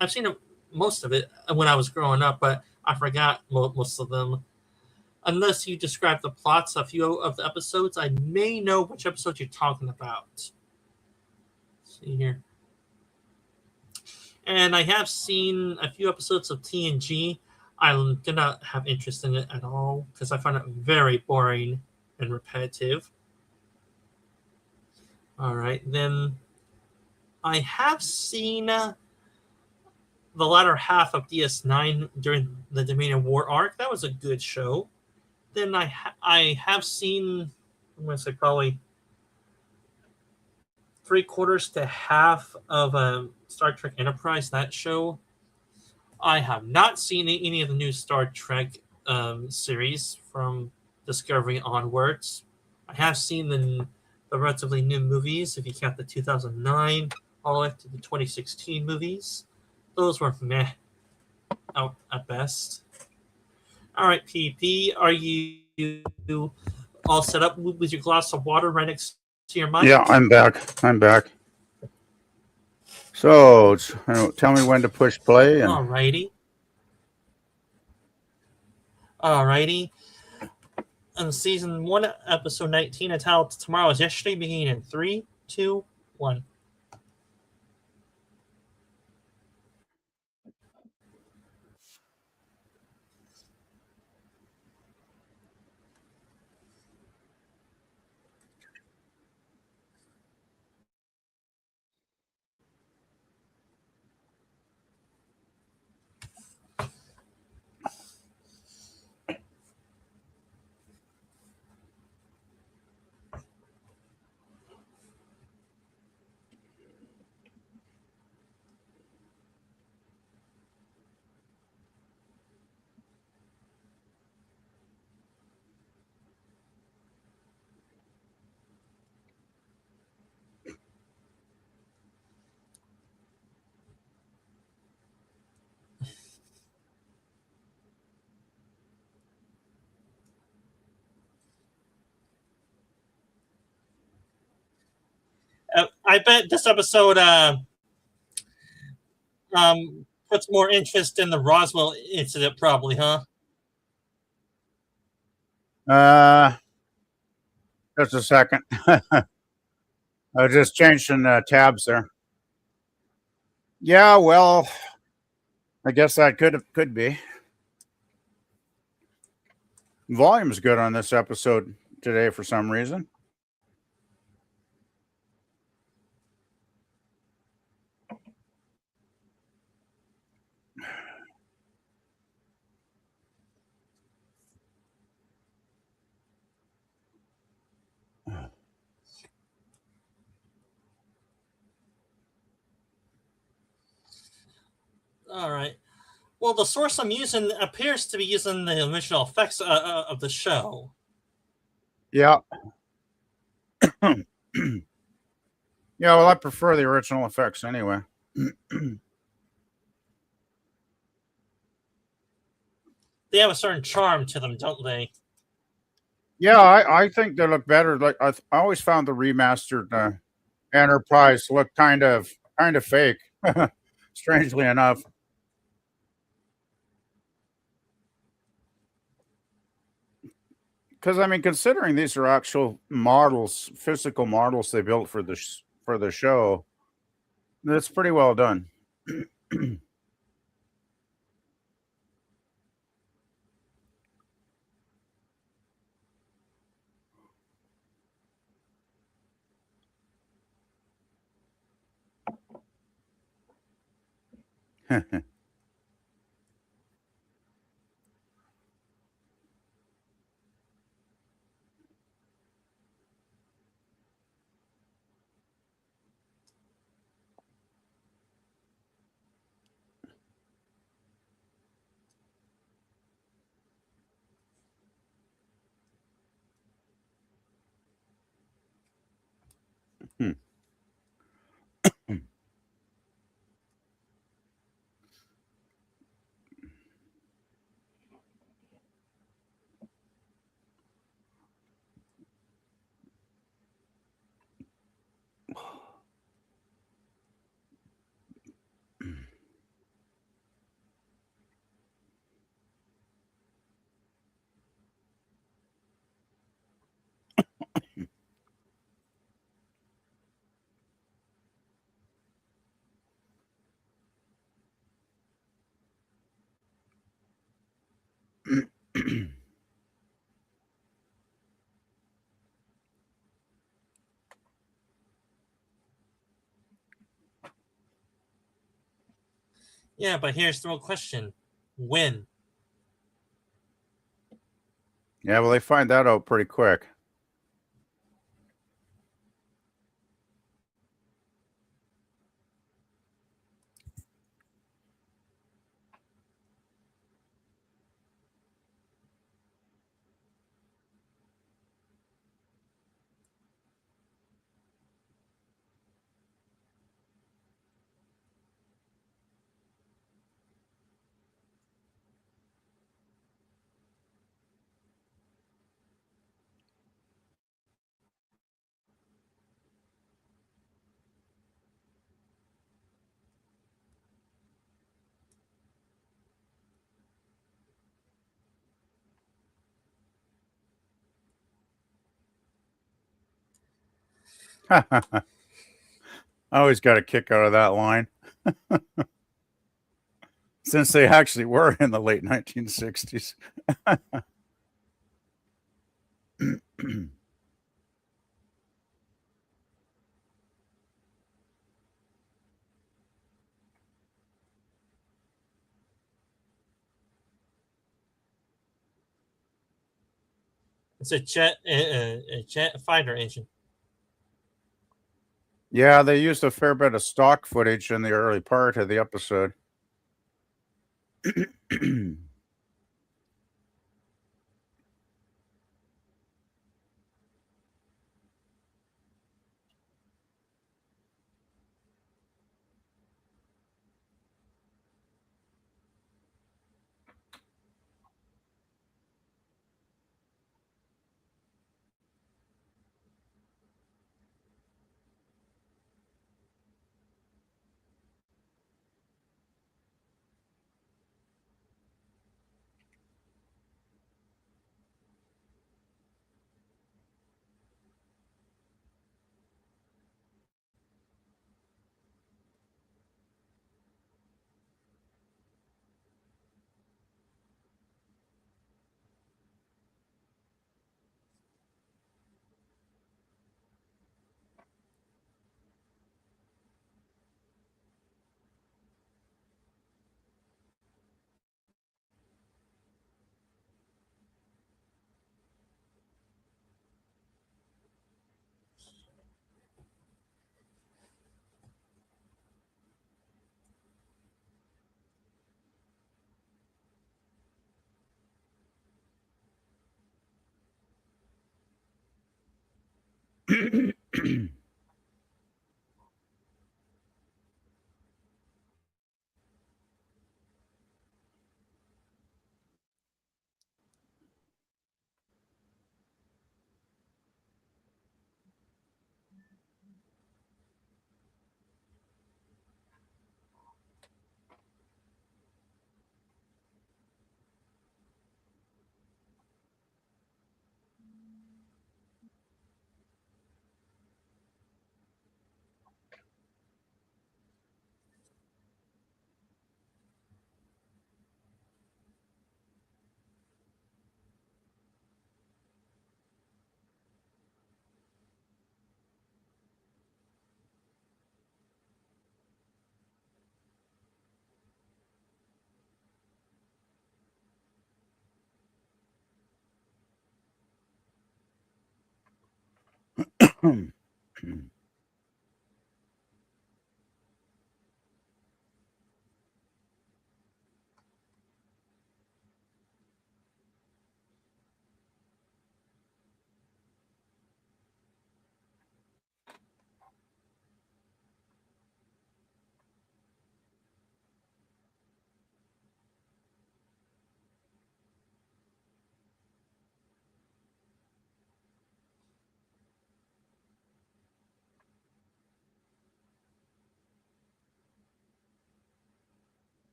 I've seen most of it when I was growing up, but I forgot most of them. Unless you describe the plots of a few of the episodes, I may know which episode you're talking about. Let's see here. And I have seen a few episodes of TNG. I did not have interest in it at all because I find it very boring and repetitive. All right, then I have seen the latter half of DS9 during the Dominion War arc. That was a good show. Then I have seen, I'm going to say probably 3/4 to half of Star Trek Enterprise, that show. I have not seen any of the new Star Trek series from Discovery onwards. I have seen the relatively new movies, if you count the 2009 all the way to the 2016 movies. Those were meh out at best. All right, PP, are you all set up with your glass of water right next to your mic? Yeah, I'm back. So tell me when to push play. And Alrighty. And season 1, episode 19, entitled Tomorrow is Yesterday, beginning in 3, 2, 1. I bet this episode puts more interest in the Roswell incident, probably, huh? Just a second. I was just changing tabs there. Yeah, well, I guess that could be. Volume's good on this episode today for some reason. All right. Well, the source I'm using appears to be using the original effects of the show. Yeah. Yeah, well, I prefer the original effects anyway. They have a certain charm to them, don't they? Yeah, I think they look better. Like I always found the remastered Enterprise look kind of fake. Strangely enough. Because I mean, considering these are actual models, physical models they built for the show, that's pretty well done. Hmm. Yeah, but here's the real question: when? Yeah, well, they find that out pretty quick. I always got a kick out of that line. Since they actually were in the late 1960s. It's a jet fighter engine. Yeah, they used a fair bit of stock footage in the early part of the episode.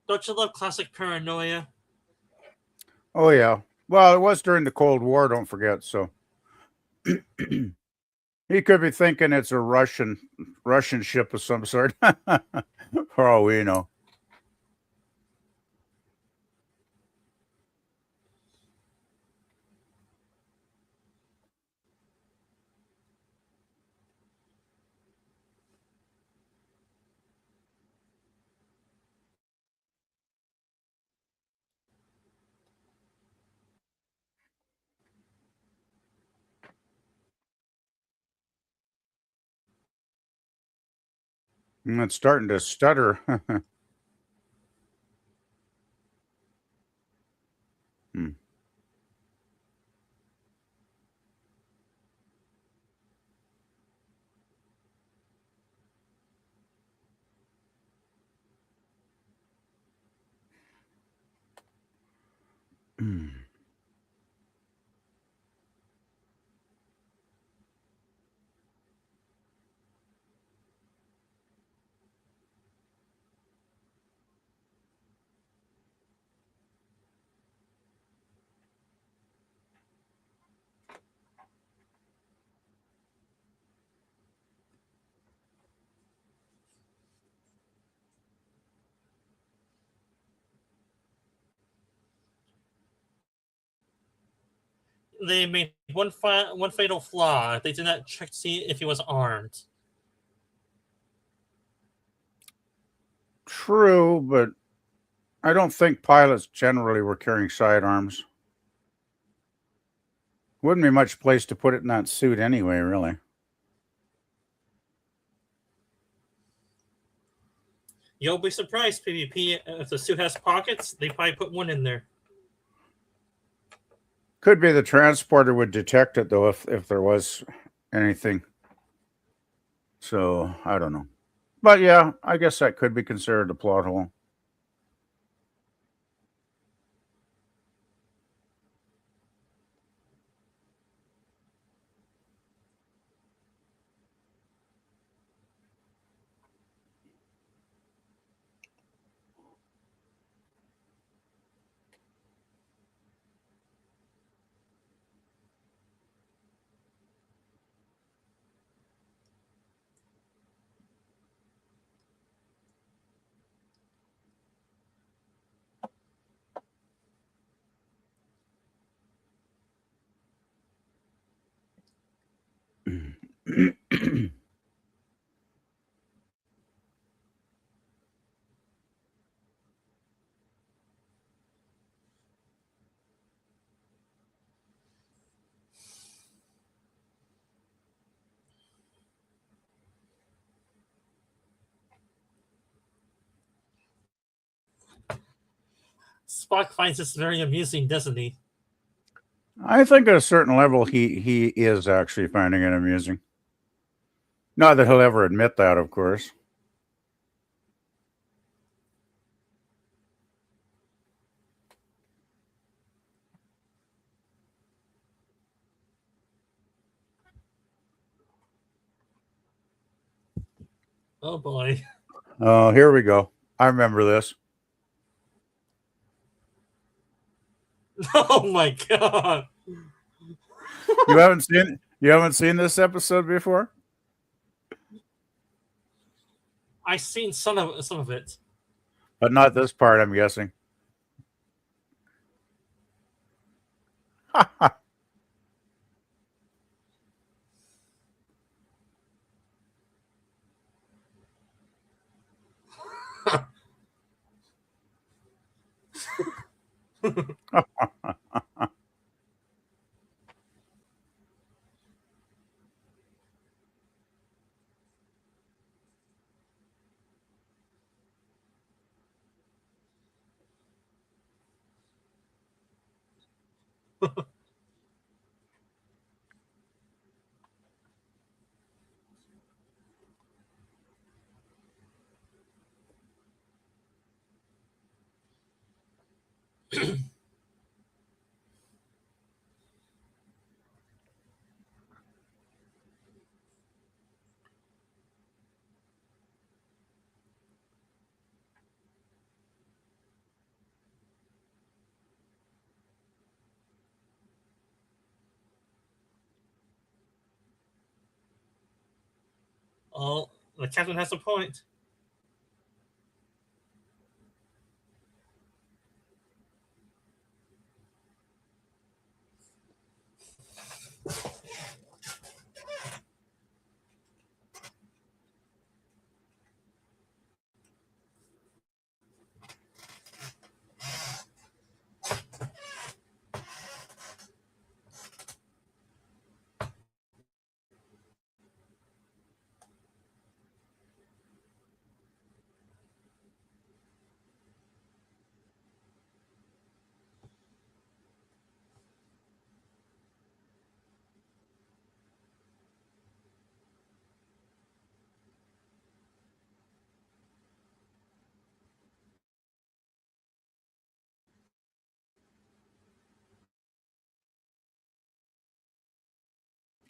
Don't you love classic paranoia? Oh yeah. Well, it was during the Cold War, don't forget. So he could be thinking it's a Russian ship of some sort. For all we know. It's starting to stutter. Hmm. They made one fatal flaw. They did not check to see if he was armed. True, but I don't think pilots generally were carrying sidearms. Wouldn't be much place to put it in that suit anyway, really. You'll be surprised, PvP, if the suit has pockets, they probably put one in there. Could be the transporter would detect it though if there was anything. So I don't know. But yeah, I guess that could be considered a plot hole. Spock finds this very amusing, doesn't he? I think at a certain level, he is actually finding it amusing. Not that he'll ever admit that, of course. Oh boy. Oh, here we go. I remember this. Oh my god. You haven't seen this episode before? I've seen some of it. But not this part, I'm guessing. Oh, the captain has a point.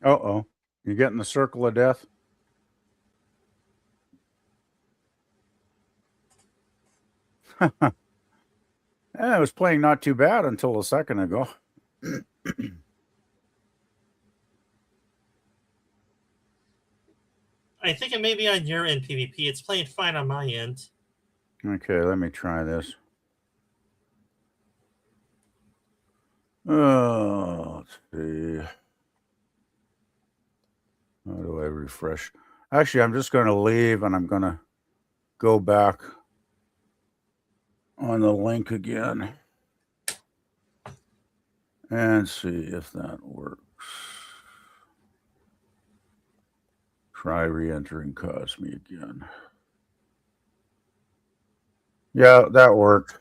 Uh-oh. You get in the circle of death? It was playing not too bad until a second ago. I think it may be on your end, PvP. It's playing fine on my end. Okay, let me try this. Let's see. How do I refresh? Actually, I'm just going to leave and I'm going to go back on the link again and see if that works. Try re-entering Cosme again. Yeah, that worked.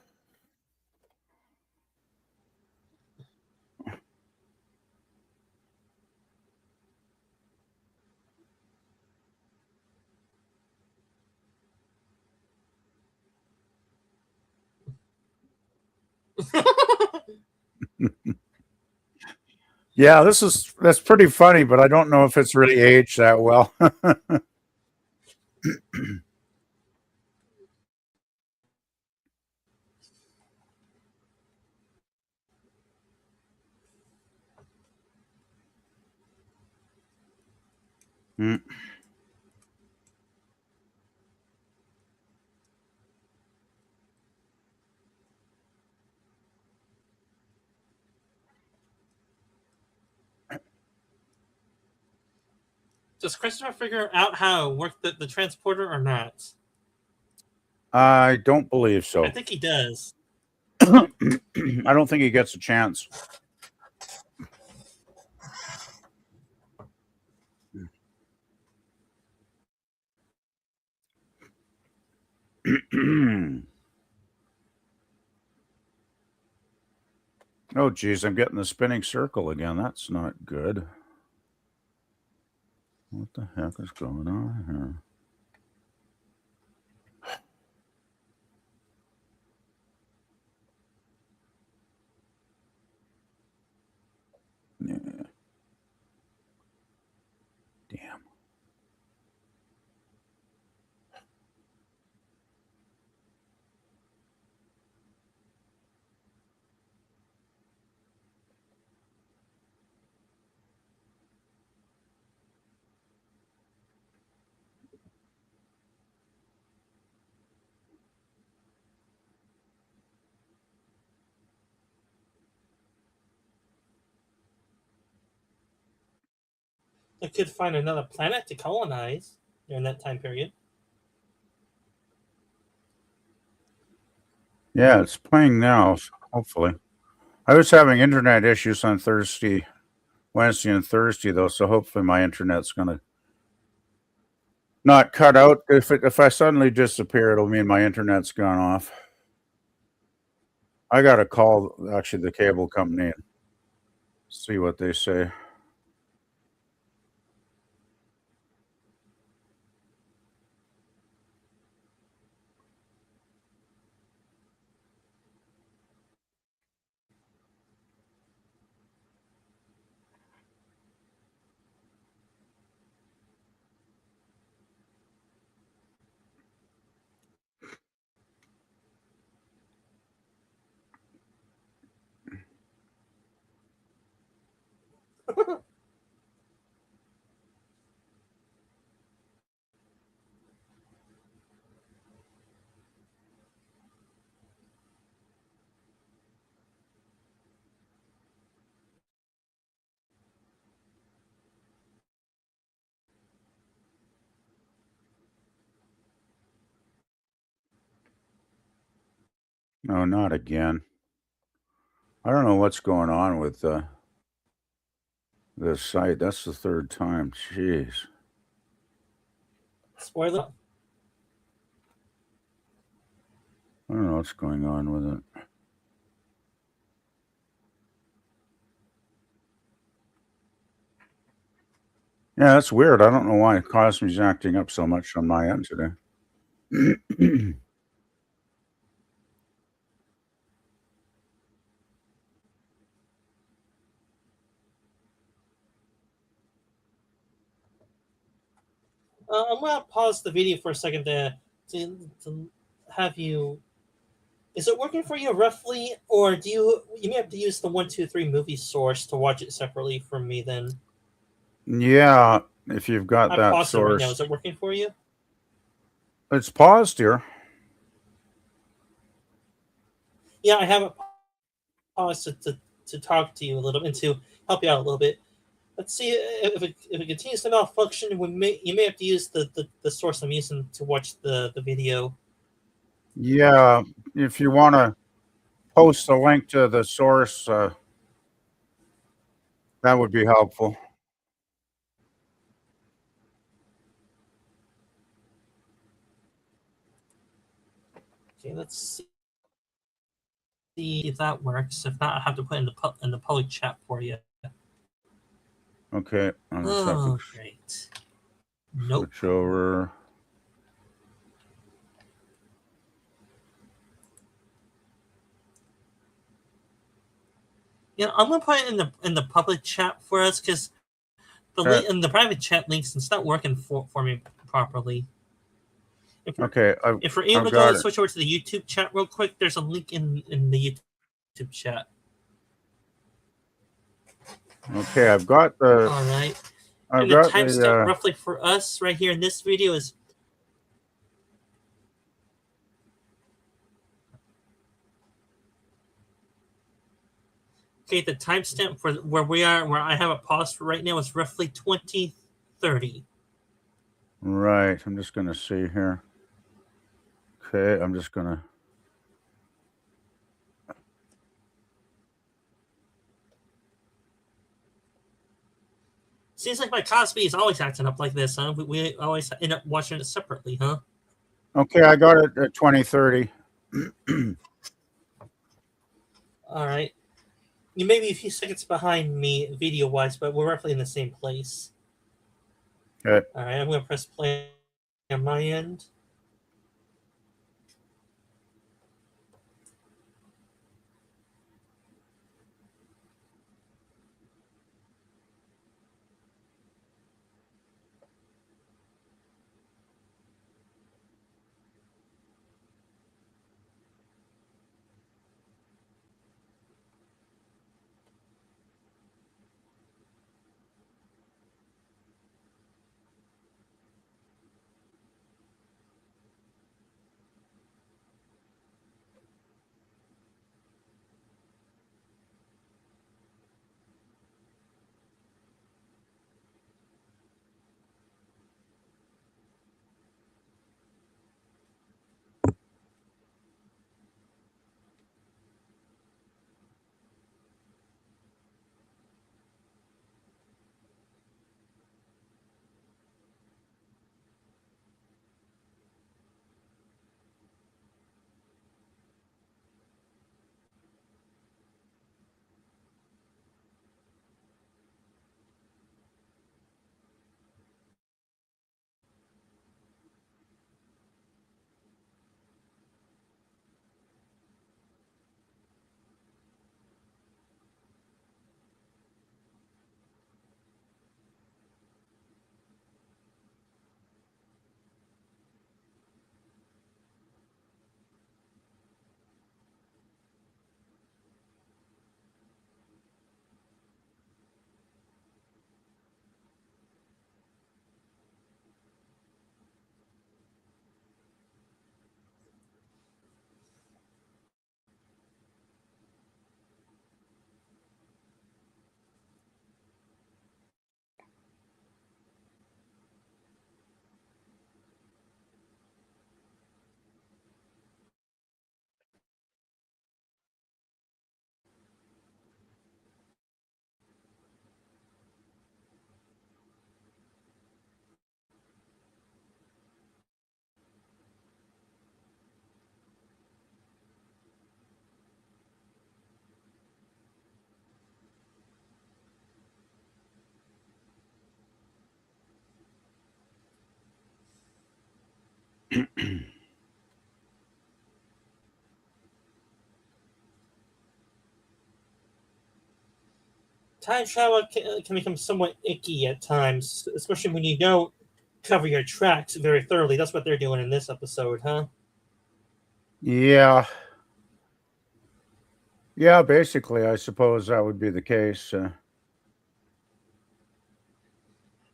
Yeah, that's pretty funny, but I don't know if it's really aged that well. Mm. Does Christopher figure out how to work the transporter or not? I don't believe so. I think he does. I don't think he gets a chance. Oh, geez, I'm getting the spinning circle again. That's not good. What the heck is going on here? Yeah. Damn. They could find another planet to colonize during that time period. Yeah, it's playing now, hopefully. I was having internet issues on Wednesday and Thursday, though, so hopefully my internet's going to not cut out. If I suddenly disappear, it'll mean my internet's gone off. I got to call, actually, the cable company and see what they say. No, not again. I don't know what's going on with this site. That's the third time. Jeez. Spoiler. I don't know what's going on with it. Yeah, that's weird. I don't know why Cosme's acting up so much on my end today. I'm gonna pause the video for a second to have you. Is it working for you roughly, or do you may have to use the 123 movie source to watch it separately from me? Then Yeah, if you've got I that paused it right now. source. Is it working for you? It's paused here. Yeah, I have it paused to talk to you a little and to help you out a little bit. Let's see if it continues to malfunction. You may have to use the source I'm using to watch the video. Yeah, if you want to post a link to the source, that would be helpful. Okay, let's see if that works. If not, I have to put in the public chat for you. Okay, I'll just have Oh, to great. Nope. switch over. Yeah, I'm gonna put it in the public chat for us because the link in the private chat links it's not working for me properly. Okay, If we're able I've to got go it. switch over to the YouTube chat real quick, there's a link in the YouTube chat. Okay, I've got the. All right. I've And the got timestamp the. roughly for us right here in this video is okay. The timestamp for where we are, where I have it paused for right now, is roughly 2030. Right. I'm just going to see here. Okay. I'm just going to. Seems like my Cosby is always acting up like this, huh? We always end up watching it separately, huh? Okay. I got it at 2030. All right. You may be a few seconds behind me video wise, but we're roughly in the same place. Okay. All right. I'm going to press play on my end. Time travel can become somewhat icky at times, especially when you don't cover your tracks very thoroughly. That's what they're doing in this episode, huh? Yeah. Yeah. Basically, I suppose that would be the case. And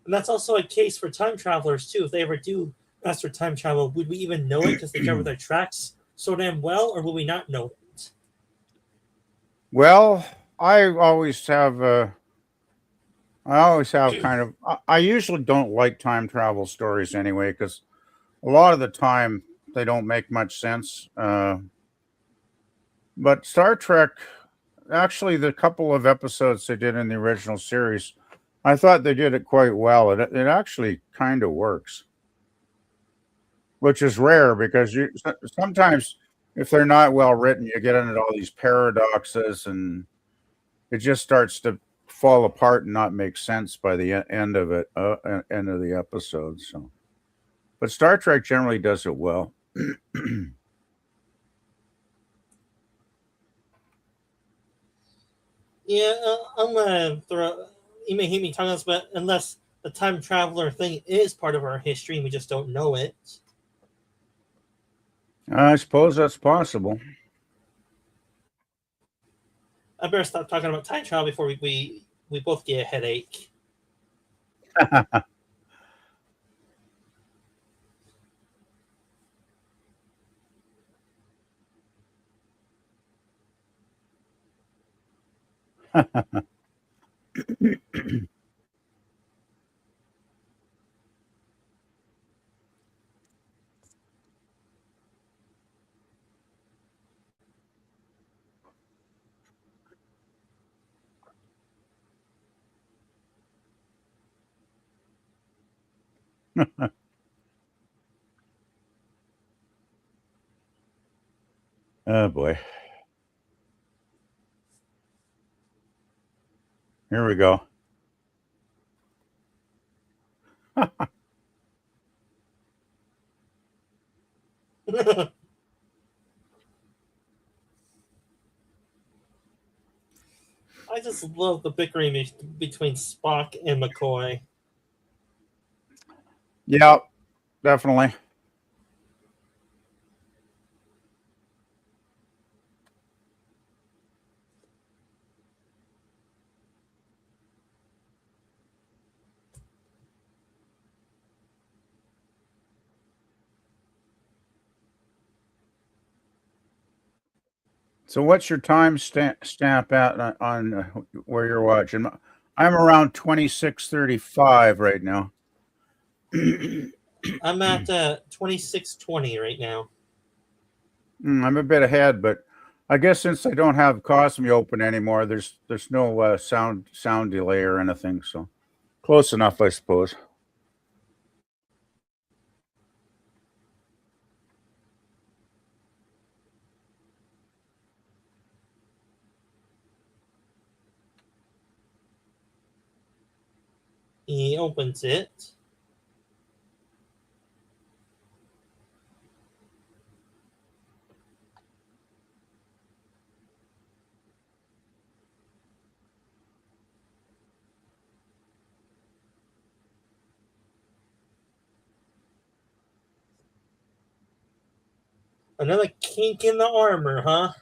that's also a case for time travelers too. If they ever do master time travel, would we even know it because they cover their tracks so damn well, or will we not know it? Well, I always have. I always have kind of. I usually don't like time travel stories anyway because a lot of the time they don't make much sense. But Star Trek, actually, the couple of episodes they did in the original series, I thought they did it quite well. It actually kind of works, which is rare because sometimes if they're not well written, you get into all these paradoxes and it just starts to fall apart and not make sense by the end of it, end of the episode. So, but Star Trek generally does it well. Yeah, I'm gonna throw. You may hate me telling this, but unless the time traveler thing is part of our history and we just don't know it, I suppose that's possible. I better stop talking about time travel before we both get a headache. Oh boy. Here we go. I just love the bickering between Spock and McCoy. Yeah, definitely. So, what's your time stamp at on where you're watching? I'm around 26:35 right now. I'm at 26:20 right now. I'm a bit ahead, but I guess since I don't have Cosme open anymore, there's no sound delay or anything, so close enough, I suppose. He opens it. Another kink in the armor, huh?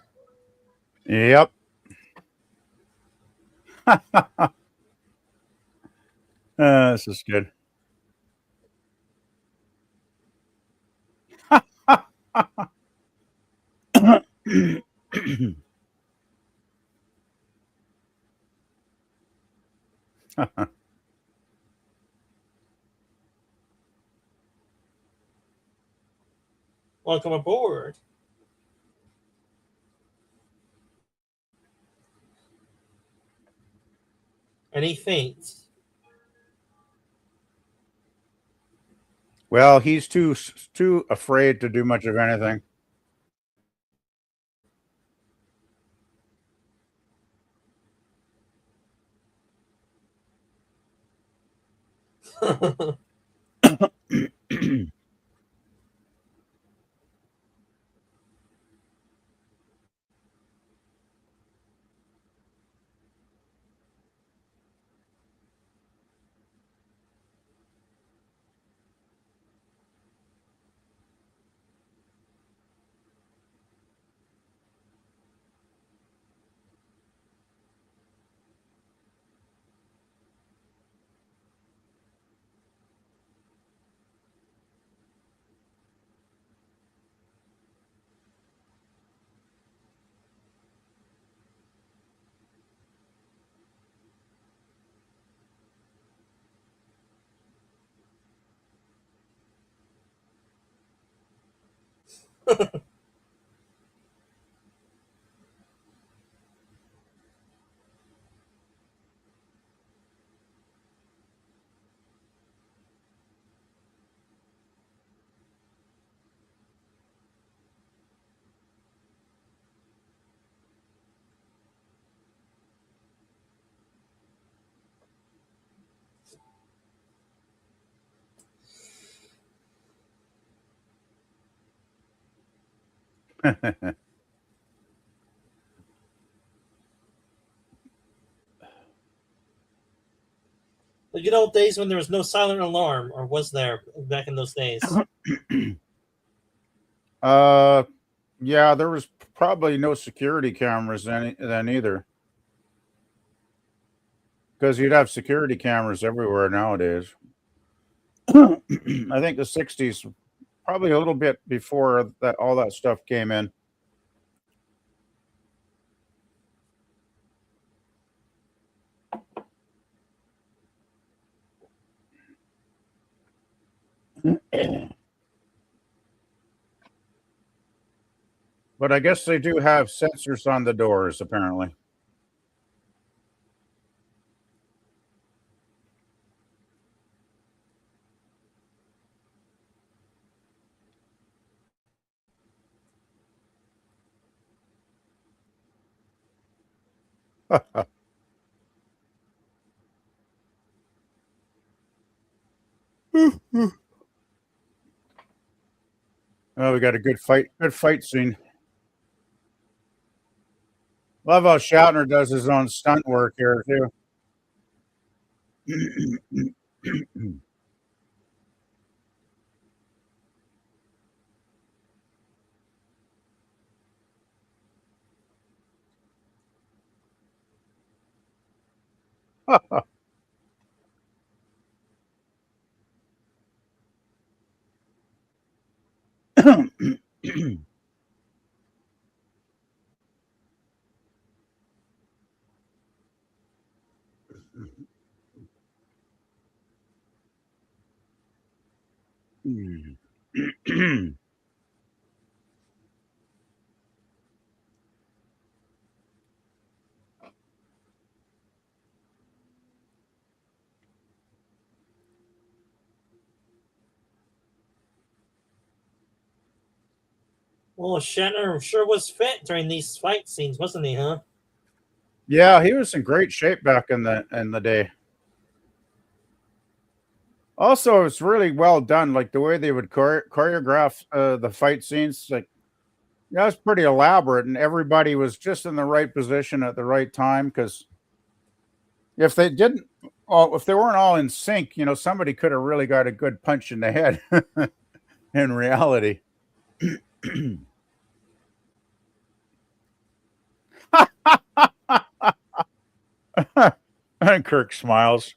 Yep. This is good. Welcome aboard. And he faints. Well, he's too afraid to do much of anything. The good old days when there was no silent alarm, or was there back in those days? uh, yeah, there was probably no security cameras then either, because you'd have security cameras everywhere nowadays. I think the '60s, probably a little bit before that, all that stuff came in. But I guess they do have sensors on the doors, apparently. Oh, we got a good fight scene. Love how Shatner does his own stunt work here too. Well, Shatner sure was fit during these fight scenes, wasn't he, huh? Yeah, he was in great shape back in the day. Also, it's really well done, like the way they would choreograph the fight scenes. Like that was pretty elaborate, and everybody was just in the right position at the right time. Because if they didn't, if they weren't all in sync, somebody could have really got a good punch in the head. In reality. And Kirk smiles.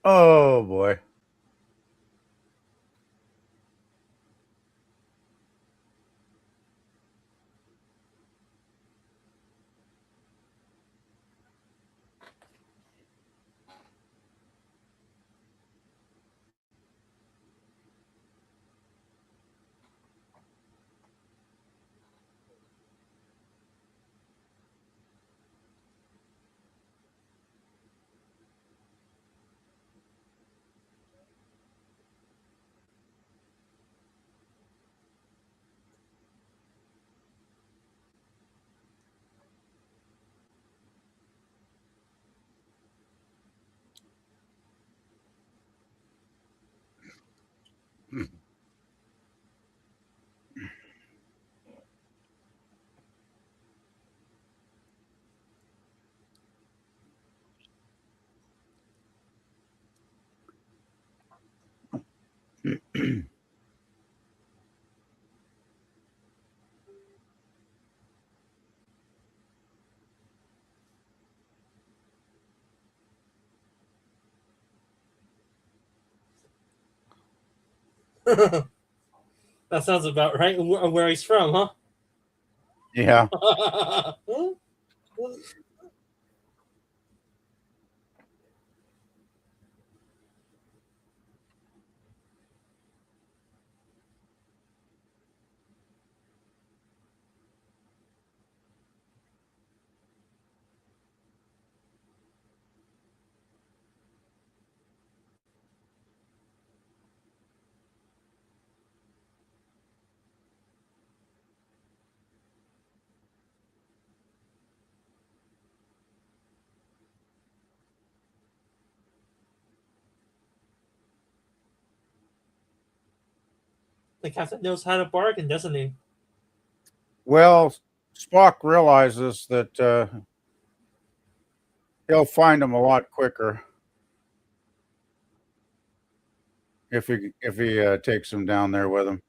Oh boy. That sounds about right. Where he's from, huh? Yeah. The captain knows how to bargain, doesn't he? Well, Spock realizes that he'll find him a lot quicker if he takes him down there with him.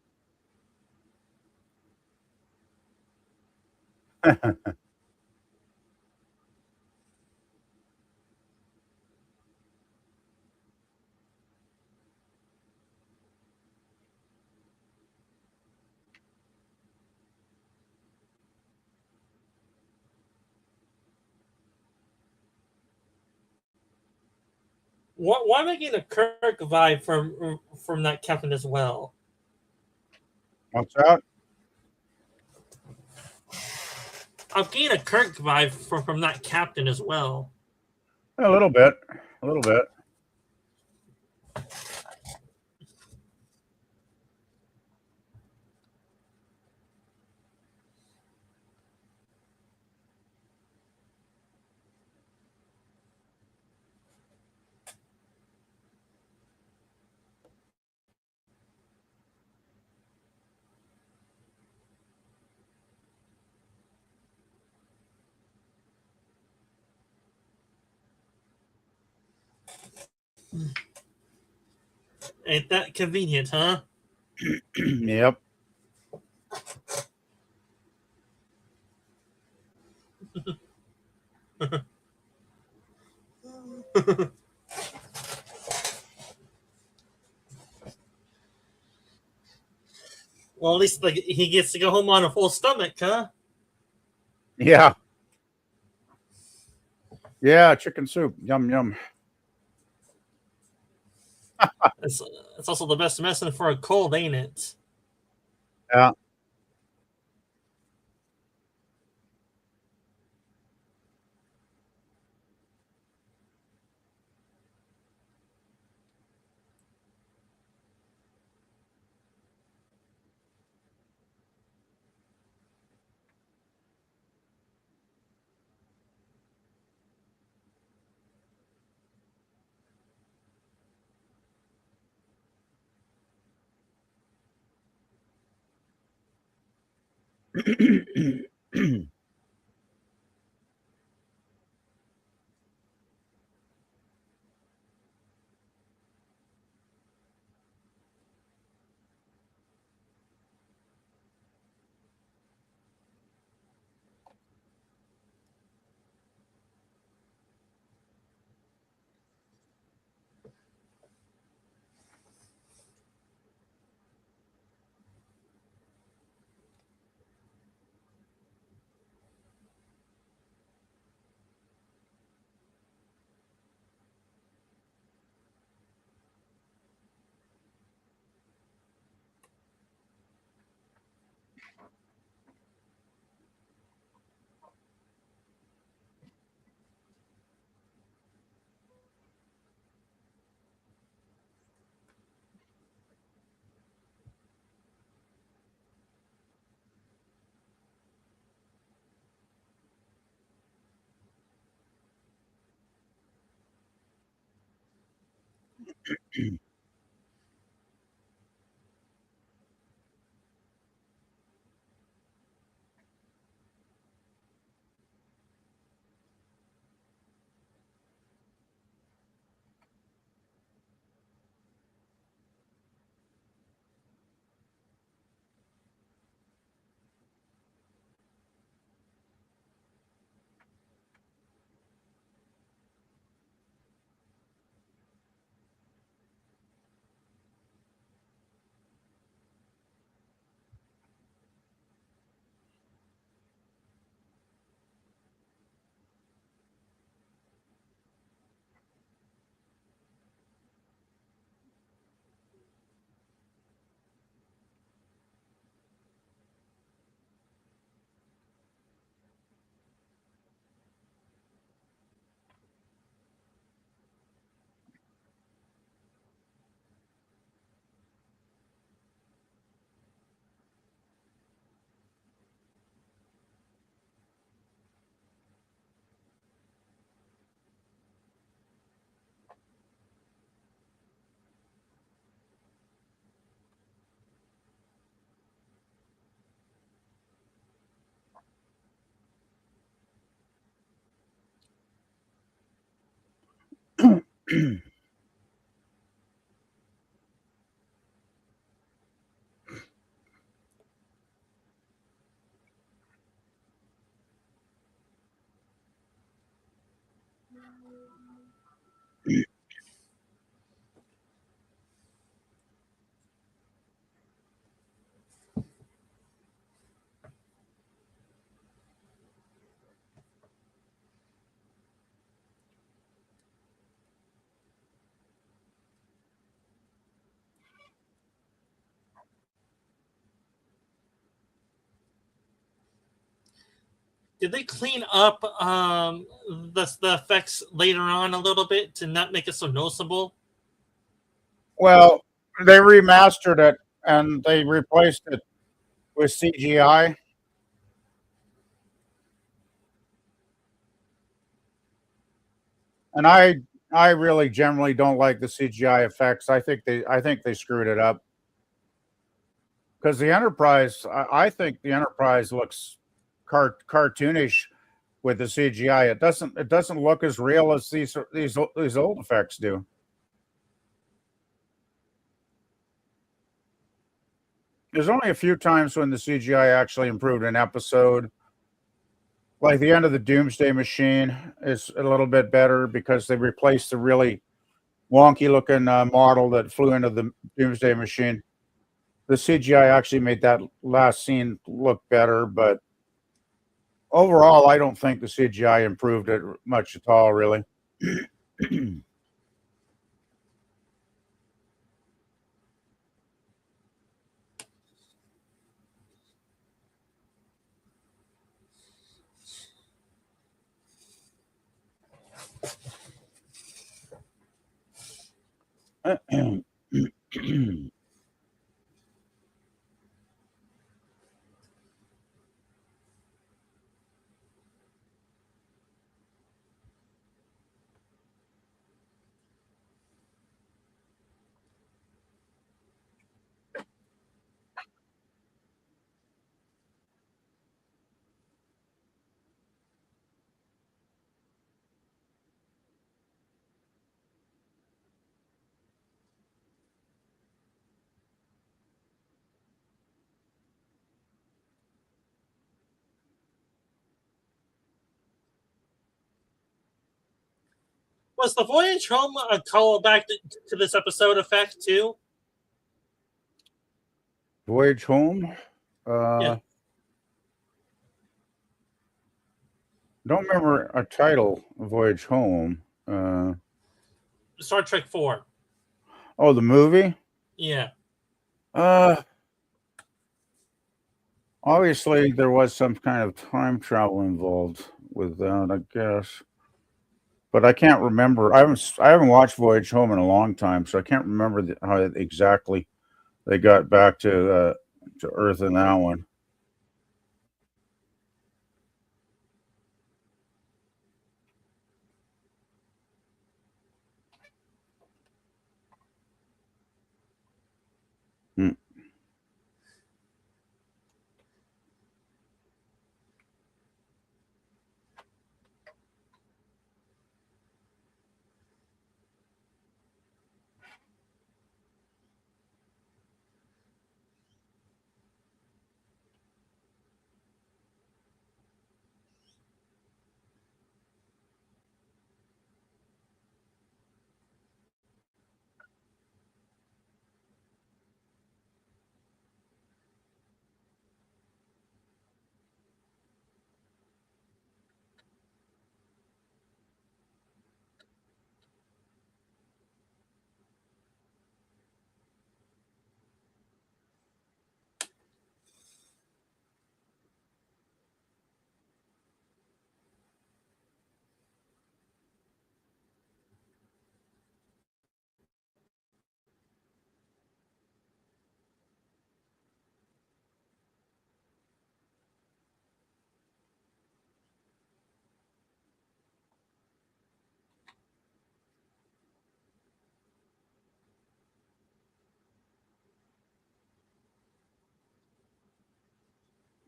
Why am I getting a Kirk vibe from that captain as well? What's that? I'm getting a Kirk vibe from that captain as well. A little bit. A little bit. Ain't that convenient, huh? Yep. Well, at least like he gets to go home on a full stomach, huh? Yeah. Yeah. Chicken soup. Yum yum. It's, it's also the best medicine for a cold, ain't it? Yeah. Did they clean up the effects later on a little bit to not make it so noticeable? Well, they remastered it and they replaced it with CGI. And I really generally don't like the CGI effects. I think they screwed it up because the Enterprise. I think the Enterprise looks cartoonish with the CGI. It doesn't look as real as these old effects do. There's only a few times when the CGI actually improved an episode. Like the end of the Doomsday Machine is a little bit better because they replaced the really wonky looking model that flew into the Doomsday Machine. The CGI actually made that last scene look better, but overall, I don't think the CGI improved it much at all, really. Was the voyage home a callback to this episode effect too? Voyage Home. Yeah. Don't remember a title. Voyage Home. Star Trek 4. Oh, the movie. Yeah. Obviously, there was some kind of time travel involved with that, I guess. But I can't remember. I haven't watched Voyage Home in a long time, so I can't remember how exactly they got back to Earth in that one. Hmm.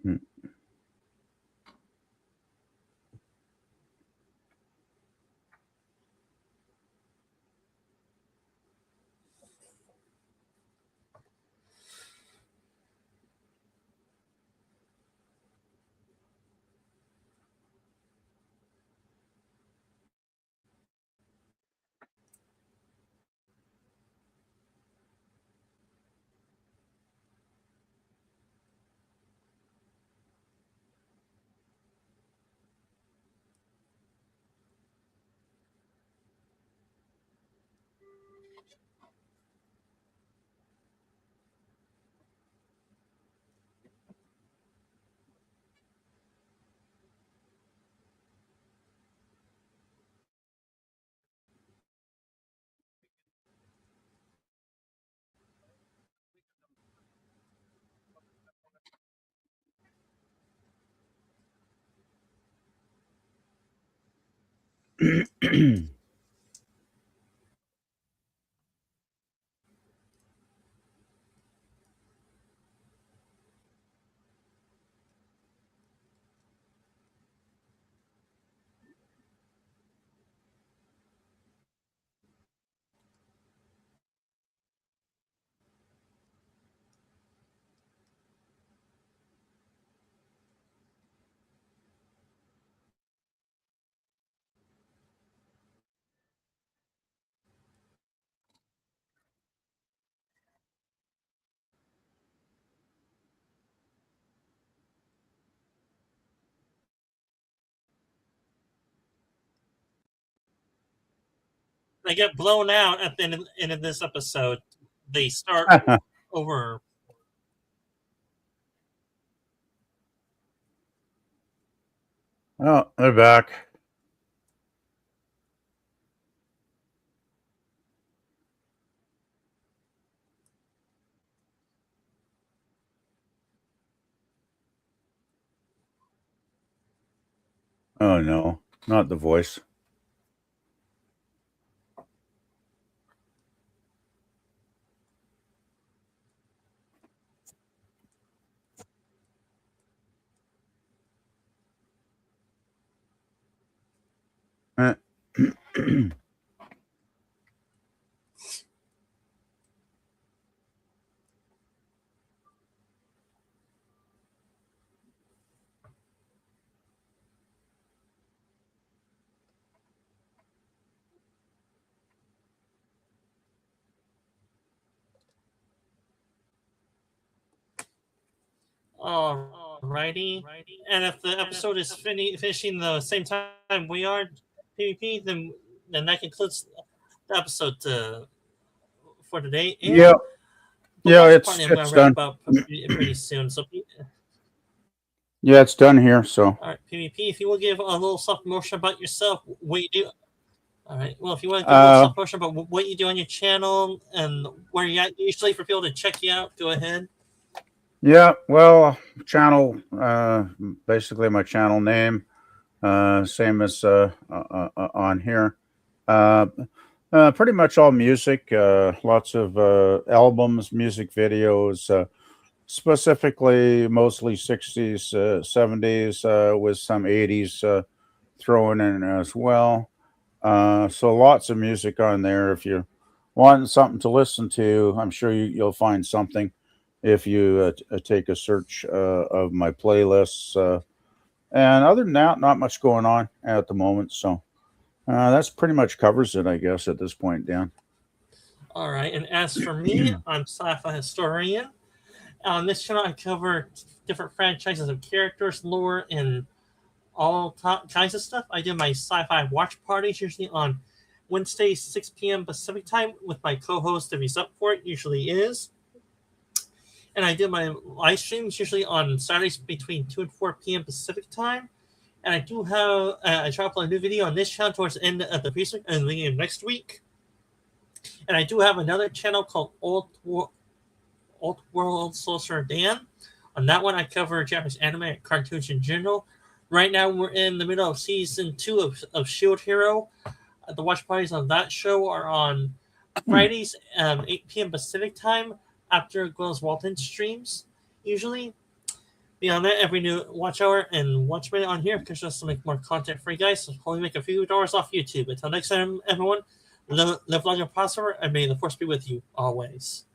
Hmm. They get blown out at the end of this episode. They start over. Oh, they're back. Oh no, not the voice. Eh. Alrighty. And if the episode is finishing the same time we are, PvP, then that concludes the episode for today. And Yeah, the yeah, watch it's party I'm going to done. wrap up pretty soon. So, Yeah, it's done here. So all right, PvP, if you will give a little self promotion about yourself, what you do. All right. Well, if you want to give a little self promotion about what you do on your channel and where you're at usually for people to check you out, go ahead. yeah, well, channel, basically my channel name, same as on here. Pretty much all music, lots of albums, music videos, specifically mostly 60s, 70s, with some 80s thrown in as well. So lots of music on there. If you're wanting something to listen to, I'm sure you'll find something if you take a search of my playlists. And other than that, not much going on at the moment. So that's pretty much covers it, I guess, at this point, Dan. All right. And as for me, I'm Sci-Fi Historian. On this channel, I cover different franchises of characters, lore, and all kinds of stuff. I do my sci-fi watch parties usually on Wednesdays, 6 p.m. Pacific time with my co-host, if he's up for it, usually is. And I do my live streams usually on Saturdays between 2 and 4 p.m. Pacific time. And I do have, I try to upload a new video on this channel towards the end of the precinct and the beginning of next week. And I do have another channel called Old World Sorcerer Dan. On that one, I cover Japanese anime and cartoons in general. Right now, we're in the middle of season 2 of Shield Hero. The watch parties on that show are on Fridays, 8 p.m. Pacific time, after Gwyn's Walton streams, usually. Beyond that, every new watch hour and watch minute on here, because just to make more content for you guys, so hopefully make a few dollars off YouTube. Until next time, everyone, live long and prosper, and may the force be with you always.